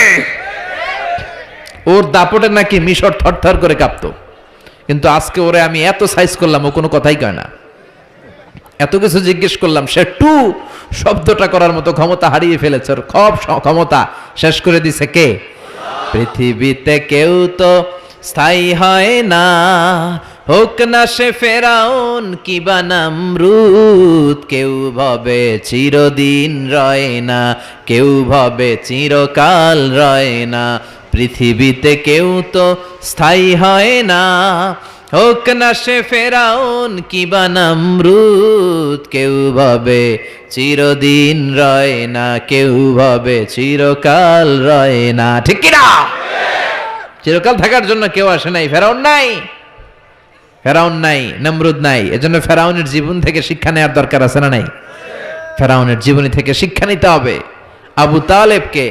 ওর দাপটে নাকি মিশর থরথর করে কাঁপতো, কিন্তু আজকে ওরে আমি এত সাইজ করলাম, ও কোনো কথাই কয় না। এত কিছু জিজ্ঞেস করলাম, সে টু শব্দটা করার মতো ক্ষমতা হারিয়ে ফেলেছে। ওর সব ক্ষমতা শেষ করে দিছে কে? পৃথিবীতে কেউ তো স্থায়ী হয় না, হোক না সে ফেরাউন কিবা নমরুদ। কেউ ভাবে চিরদিন রয় না, কেউ ভাবে চিরকাল রয় না। পৃথিবীতে কেউ তো স্থায়ী হয় না, হোক না সে ফেরাউন কিবা নমরুদ। কেউ ভাবে চিরদিন রয় না, কেউ ভাবে চিরকাল রয় না। ঠিক কিনা? চিরকাল থাকার জন্য কেউ আসে নাই। ফেরাউন নাই, ফেরাউন নাই, নমরুদ নাই। এজন্য ফেরাউনের জীবন থেকে শিক্ষা নেওয়ার দরকার আছে না নাই? ফেরাউনের জীবনী থেকে শিক্ষা নিতে হবে। আবু তালেবকে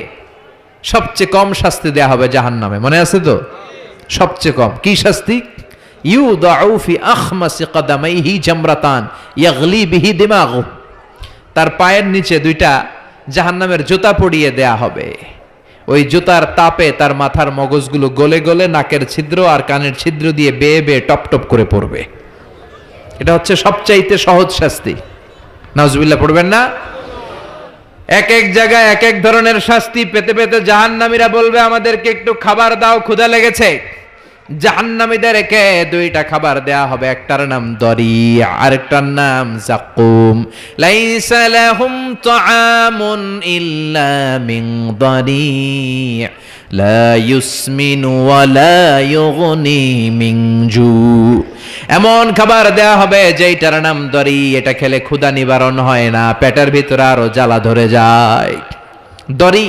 সবচেয়ে কম শাস্তি দেয়া হবে জাহান্নামে, মনে আছে তো? সবচেয়ে কম কি শাস্তি? ইউদাউ ফি আখমাসি কদামাইহি জামরাতান ইয়াগলি বিহি দিমাগু। তার পায়ের নিচে দুইটা জাহান্নামের জুতা পরিয়ে দেয়া হবে। ওই জুতার তাপে তার মাথার মগজগুলো গলে গলে নাকের ছিদ্র আর কানের ছিদ্র দিয়ে বেয়ে বেয়ে টপ টপ করে পড়বে। এটা হচ্ছে সবচাইতে সহজ শাস্তি। নাউজুবিল্লাহ পড়বেন না? এক এক জায়গায় এক এক ধরনের শাস্তি পেতে পেতে জাহান্নামীরা বলবে, আমাদেরকে একটু খাবার দাও, ক্ষুধা লেগেছে। জাহান্নামীদেরকে দুইটা খাবার দেয়া হবে, একটার নাম দরি, আরেকটার নাম যাকুম। লাইসা লাহুম তাআমুন ইল্লা মিন দরি লা ইউসমিনু ওয়া লা ইউগনি মিন জু। এমন খাবার দেয়া হবে যেটার নাম দরি, এটা খেলে ক্ষুধা নিবারণ হয় না, পেটের ভিতরে আরো জ্বালা ধরে যায়। দরি।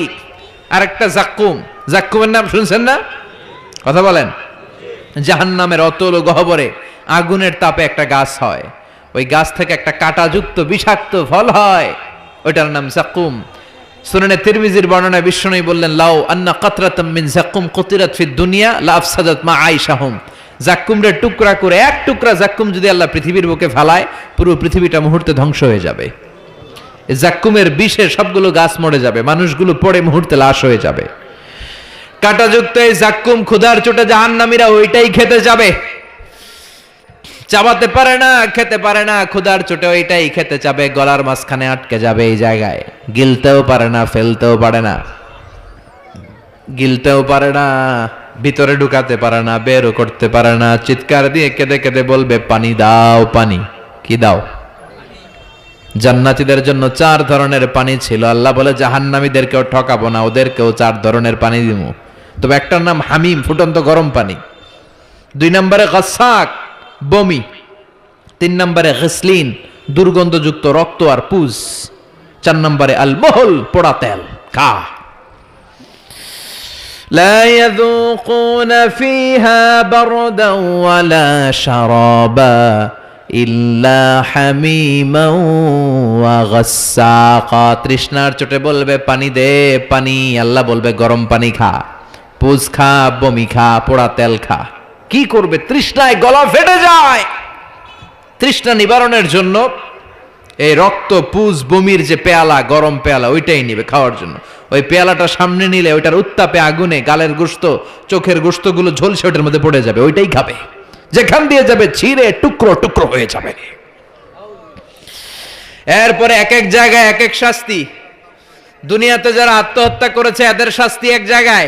আরেকটা যাকুম। যাকুমের নাম শুনছেন না? কথা বলেন। জাহান্নামের অতল গহ্বরে আগুনের তাপে একটা গাছ হয়, ওই গাছ থেকে একটা কাঁটাযুক্ত বিষাক্ত ফল হয়, ওইটার নাম যাকুম। সুনানে তিরমিজির বর্ণনায় বিশ্বনবী বললেন, লাউ আন্না কাতরাতাম মিন যাকুম কুতিরাত ফিদ দুনিয়া লা আফসাদাত মা আইশাহুম। যাকুমরে টুকরা করে, এক টুকরা যাকুম যদি আল্লাহ পৃথিবীর বুকে ফেলায়, পুরো পৃথিবীটা মুহূর্তে ধ্বংস হয়ে যাবে। এই যাকুমের বিষে সবগুলো গাছ মরে যাবে, মানুষগুলো পড়ে মুহূর্তে লাশ হয়ে যাবে। কাঁটাযুক্ত এই যাক্কুম ক্ষুধার চোটে জাহান্নামীরা ওইটাই খেতে যাবে। চাবাতে পারে না, খেতে পারে না, ক্ষুধার চোটে ওইটাই খেতে যাবে, গলার মাঝখানে আটকে যাবে এই জায়গায়। গিলতেও পারে না, ফেলতেও পারে না, গিলতেও পারে না, ভিতরে ঢুকাতে পারে না, বেরও করতে পারে না। চিৎকার দিয়ে কেঁদে কেঁদে বলবে, পানি দাও, পানি। কি দাও? জান্নাতীদের জন্য 4 ধরনের পানি ছিল। আল্লাহ বলে জাহান্নামীদেরকেও ঠকাবো না, ওদেরকেও 4 ধরনের পানি দিব। তবে একটার নাম হামিম, ফুটন্ত গরম পানি। 2 নম্বরে গাসাক, বমি। 3 নম্বরে গসলিন, দুর্গন্ধযুক্ত রক্ত আর পুজ। 4 নম্বরে আল মহল, পোড়া তেল। খা। লা ইয়াযুকুনা ফিহা বারদান ওয়ালা শারাবা ইল্লা হামিমান ওয়া গাসসাকা। তৃষ্ণার চোটে বলবে পানি দে, পানি। আল্লাহ বলবে গরম পানি খা, পুজ খা, বমি খা, পোড়া তেল খা। কি করবে? তৃষ্ণায় গলা ফেটে যায়। তৃষ্ণা নিবারণের জন্য এই রক্ত, পুজ, বমির যে পেয়ালা, গরম পেয়ালা, ওইটাই নিবে খাওয়ার জন্য। ওই পেয়ালাটা সামনে নিলে ওইটার উত্তাপে আগুনে গালের গোশত, চোখের গোশতগুলো ঝলসে ওইটার মধ্যে পড়ে যাবে, ওইটাই খাবে। যেখান দিয়ে যাবে ছিঁড়ে টুকরো টুকরো হয়ে যাবে। এরপরে এক এক জায়গায় এক এক শাস্তি। দুনিয়াতে যারা আত্মহত্যা করেছে এদের শাস্তি এক জায়গায়,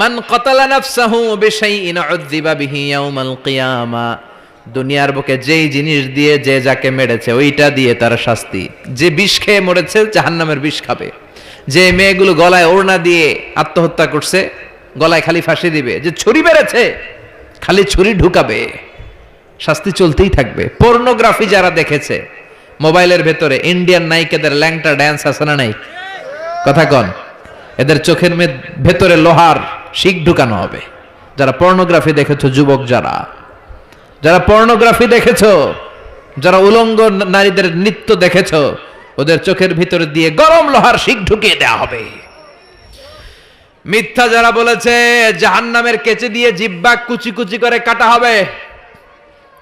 মান কাতালা নাফসাহু বিশাইইন উযযিবা বিহি ইয়াউমাল কিয়ামা। দুনিয়ার বুকে যেই জিনিস দিয়ে যে যাকে মেরেছে ওইটা দিয়ে তার শাস্তি। যে বিষ খেয়ে মরেছে জাহান্নামের বিষ খাবে। যে মেয়েগুলো গলায় ওড়না দিয়ে আত্মহত্যা করছে গলায় খালি ফাঁসি দিবে। যে ছুরি মেরেছে খালি ছুরি ঢুকাবে। শাস্তি চলতেই থাকবে। পর্নোগ্রাফি যারা দেখেছে মোবাইলের ভেতরে ইন্ডিয়ান নায়িকাদের ল্যাংটা ড্যান্স আছে না নাই? কথা কন। এদের চোখের ভেতরে লোহার শিক ঢুকানো হবে। যারা পর্নোগ্রাফি দেখেছো, যুবক যারা পর্নোগ্রাফি দেখেছো, যারা উলঙ্গ নারীদের নৃত্য দেখেছো, ওদের চোখের ভিতরে দিয়ে গরম লোহার শিক ঢুকিয়ে দেওয়া হবে। মিথ্যা যারা বলেছে জাহান্নামের কেচে দিয়ে জিহ্বা কুচি কুচি করে কাটা হবে।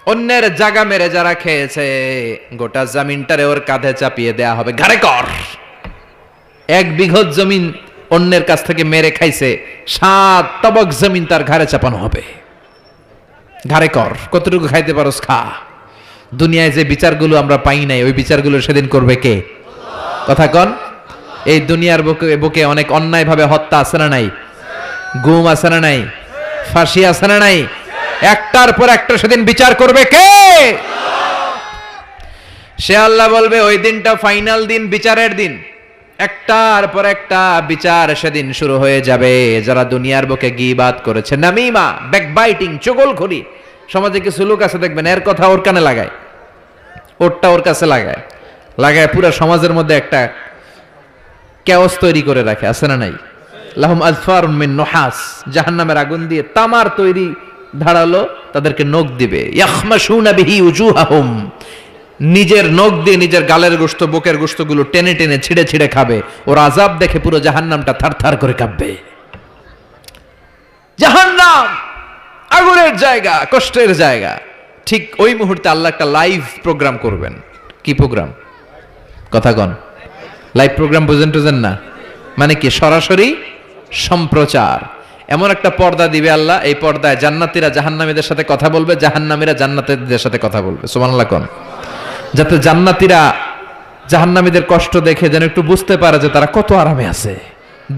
অন্যের জায়গা মেরে যারা খেয়েছে গোটা জমিনটারে ওর কাঁধে চাপিয়ে দেয়া হবে। ঘাড়ে কর। 1 বিঘত জমিন অন্যের কাছ থেকে মেরে খাইছে, 7 তবক জমিন তার ঘাড়ে চাপানো হবে। ঘাড়ে কর। কতটুকু খাইতে পারোস খা। দুনিয়ায় যে বিচারগুলো আমরা পাই নাই ওই বিচারগুলো সেদিন করবে কে? কথা কন। এই দুনিয়ার বুকে অনেক অন্যায় ভাবে হত্যা আছে না নাই? গুম আছে না নাই? ফাঁসি আছে না নাই? একটার পর একটা সেদিন বিচার করবে কে? সে আল্লাহ বলবে ওই দিনটা ফাইনাল দিন, বিচারের দিন। একটার পর একটা বিচার সেদিন শুরু হয়ে যাবে। যারা দুনিয়ার বুকে গীবাত করেছে, নামিমা, ব্যাকবাইটিং, চগলখড়ি। সমাজে কিছু লোক আছে দেখবেন এর কথা ওর কানে লাগায়, ওরটা ওর কাছে লাগায় পুরো সমাজের মধ্যে একটা কেওস তৈরি করে রাখে। আছে না নাই? লাহুম আযফারুম মিন নুহাস। জাহান্নামের আগুন দিয়ে তামার তৈরি ধারালো তাদেরকে নখ দিবে। ইয়াখমাশুনা বিহি উজুহাহুম। নিজের নখ দিয়ে নিজের গালের গোশত, বুকের গোশতগুলো টেনে টেনে ছিঁড়ে ছিঁড়ে খাবে। ওর আযাব দেখে পুরো জাহান্নামটা থারথার করে কাঁপবে। জাহান্নাম আগুনের জায়গা, কষ্টের জায়গা। ঠিক ওই মুহূর্তে আল্লাহ একটা লাইভ প্রোগ্রাম করবেন। কি প্রোগ্রাম? কথা কন। লাইভ প্রোগ্রাম বুঝেন না? মানে কি? সরাসরি সম্প্রচার। এমন একটা পর্দা দিবে আল্লাহ, এই পর্দায় জান্নাতীরা জাহান্নামীদের সাথে কথা বলবে, জাহান্নামীরা জান্নাতীদের সাথে কথা বলবে। সুবহানাল্লাহ কোন। যাতে জান্নাতীরা জাহান্নামীদের কষ্ট দেখে যেন একটু বুঝতে পারে যে তারা কত আরামে আছে।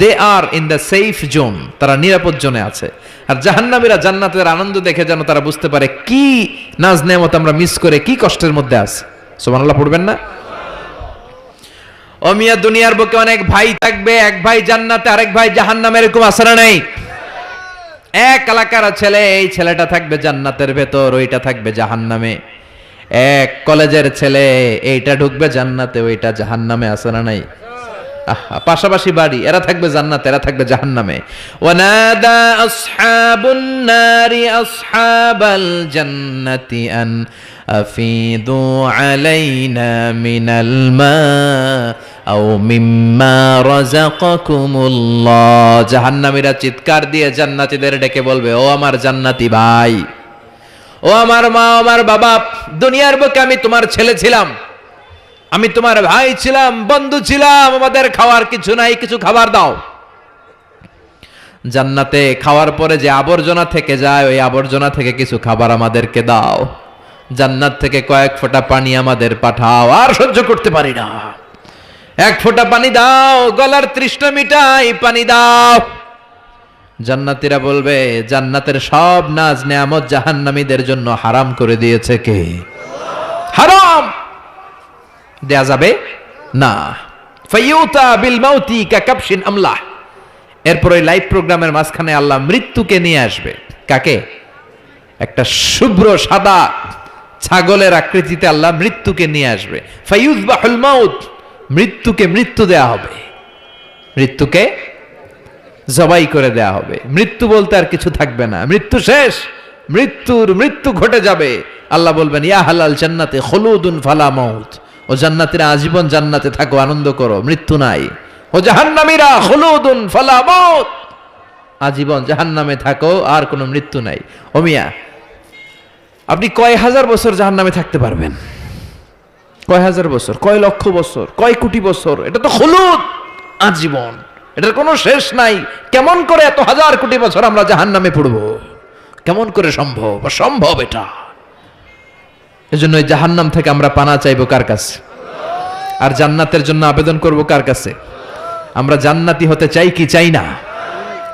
দে আর ইন দ্য সেফ জোন, তারা নিরাপদ জোনে আছে। আর জাহান্নামীরা জান্নাতের আনন্দ দেখে যেন তারা বুঝতে পারে কি নাজ নেয়ামত আমরা মিস করে কি কষ্টের মধ্যে আছে। সুবহানাল্লাহ পড়বেন না? ও মিয়া, দুনিয়ার বুকে অনেক ভাই থাকবে, এক ভাই জান্নাতে আরেক ভাই জাহান্নামে, এরকম আছে না নাই? এক এলাকার ছেলে, এই ছেলেটা থাকবে জান্নাতের ভেতর, ওইটা থাকবে জাহান্নামে। এক কলেজের ছেলে, এইটা ঢুকবে জান্নাতে, ওইটা জাহান্নামে। আছে না নাই? পাশাপাশি বাড়ি, এরা থাকবে জান্নাতে, এরা থাকবে জাহান্নামে। ওয়ানাদা আসহাবুন নারি আসহাবাল জান্নাতি আন আফিদু আলাইনা মিনাল মা আও মিম্মা রাযাকাকুমুল্লাহ। জাহান্নামীরা চিৎকার দিয়ে জান্নাতীদের ডেকে বলবে, ও আমার জান্নাতি ভাই, ও আমার মা, আমার বাবা, দুনিয়ার বুকে আমি তোমার ছেলে ছিলাম, আমি তোমার ভাই ছিলাম, বন্ধু ছিলাম, আমাদের খাওয়ার কিছু নাই, কিছু খাবার দাও। জান্নাতে খাওয়ার পরে যে আবর্জনা থেকে যায় ওই আবর্জনা থেকে কিছু খাবার আমাদেরকে দাও। জান্নাত থেকে কয়েক ফোঁটা পানি আমাদের পাঠাও, আর সহ্য করতে পারি না। 1 ফোঁটা পানি দাও, গলার তৃষ্ণা মিটাই, পানি দাও। জান্নাতীরা বলবে, জান্নাতের সব নাজ নেয়ামত জাহান্নামীদের জন্য হারাম করে দিয়েছে কে? হারাম দেয়া যাবে না। ফায়ুতা বিল মাউতি কাকাবশিন আমলাহ। এরপর ওই লাইভ প্রোগ্রামের মাঝখানে আল্লাহ মৃত্যুকে নিয়ে আসবে। কাকে? একটা শুভ্র সাদা ছাগলের আকৃতিতে আল্লাহ মৃত্যুকে নিয়ে আসবে। ফায়ুযবাহুল মাউত। মৃত্যুকে মৃত্যু দেয়া হবে, মৃত্যুকে জবাই করে দেয়া হবে। মৃত্যু বলতে আর কিছু থাকবে না, মৃত্যু শেষ, মৃত্যু ঘটে যাবে। আল্লাহ বলবেন, ইয়া হালাল জান্নাতে খুলুদুন ফালা মাউত। ও জান্নাতীরা আজীবন জান্নাতে থাকো, আনন্দ করো, মৃত্যু নাই। ও জাহান্নামীরা খুলুদুন ফালা মাউত, আজীবন জাহান্নামে থাকো, আর কোনো মৃত্যু নাই। ও মিয়া, আপনি কয় হাজার বছর জাহান্নামে থাকতে পারবেন? কয় হাজার বছর, কয় লক্ষ বছর, কয় কোটি বছর? এটা তো খুলুদ, আজীবন, এটার কোনো শেষ নাই। কেমন করে এত হাজার কোটি বছর আমরা জাহান্নামে পড়ব? কেমন করে সম্ভব? অসম্ভব এটা। এজন্য এই জাহান্নাম থেকে আমরা পানা চাইবো কার কাছে? আর জান্নাতের জন্য আবেদন করব কার কাছে? আমরা জান্নাতি হতে চাই কি চাই না?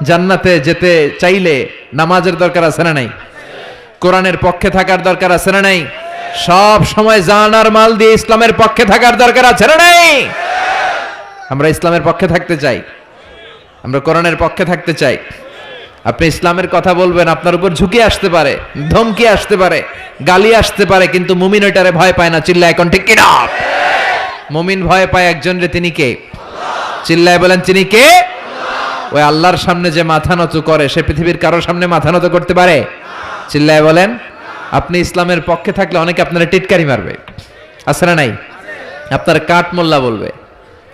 জান্নাতে যেতে চাইলে নামাজের দরকার আছে না নাই? কোরআনের পক্ষে থাকার দরকার আছে না নাই? সব সময় জান আর মাল দিয়ে ইসলামের পক্ষে থাকার দরকার আছে না নাই? আমরা ইসলামের পক্ষে থাকতে চাই, আমরা কোরআনের পক্ষে থাকতে চাই। আপনি ইসলামের কথা বলবেন, আপনার উপর ঝুঁকি আসতে পারে, ধমকি আসতে পারে, গালি আসতে পারে, কিন্তু মুমিন ওইটারে ভয় পায় না। চিল্লায় এখন ঠিক কিনা? মুমিন ভয় পায় একজনরে, তিনি কে? চিল্লায় বলেন তিনি কে? ওই আল্লাহর সামনে যে মাথা নত করে সে পৃথিবীর কারোর সামনে মাথা নত করতে পারে? চিল্লায় বলেন। আপনি ইসলামের পক্ষে থাকলে অনেকে আপনারা টিটকারি মারবে, আছে না নাই? আপনারা কাঠ মোল্লা বলবে,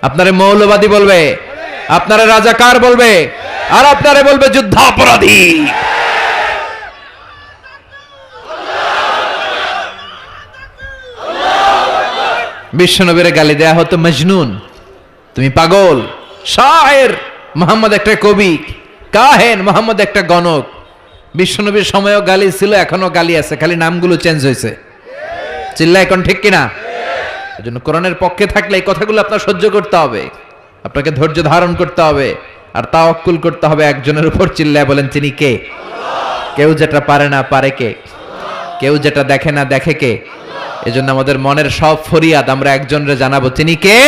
আপনারে মৌলবাদী বলবে, আপনারে রাজাকার বলবে, আর আপনারে বলবে যুদ্ধাপরাধী। বিশ্বনবীরে গালি দেয়া হতো মজনুন, তুমি পাগল। শায়ের মোহাম্মদ একটা কবি, কাহেন মোহাম্মদ একটা গণক। বিশ্বনবীর সময়ও গালি ছিল, এখনো গালি আছে, খালি নামগুলো চেঞ্জ হয়েছে। চিল্লা এখন ঠিক কিনা? এজন্য কোরআনের পক্ষে থাকলে এই কথাগুলো আপনার সহ্য করতে হবে, আপনাকে ধৈর্য ধারণ করতে হবে, আর তাওয়াক্কুল করতে হবে একজনের উপর। চিল্লায় বলেন তিনি কে? কেউ যেটা পারে না পারে কে? কেউ যেটা দেখে না দেখে কে? এজন্য আমাদের মনের সব ফরিয়াদ আমরা একজনরে জানাবো, তিনি কে?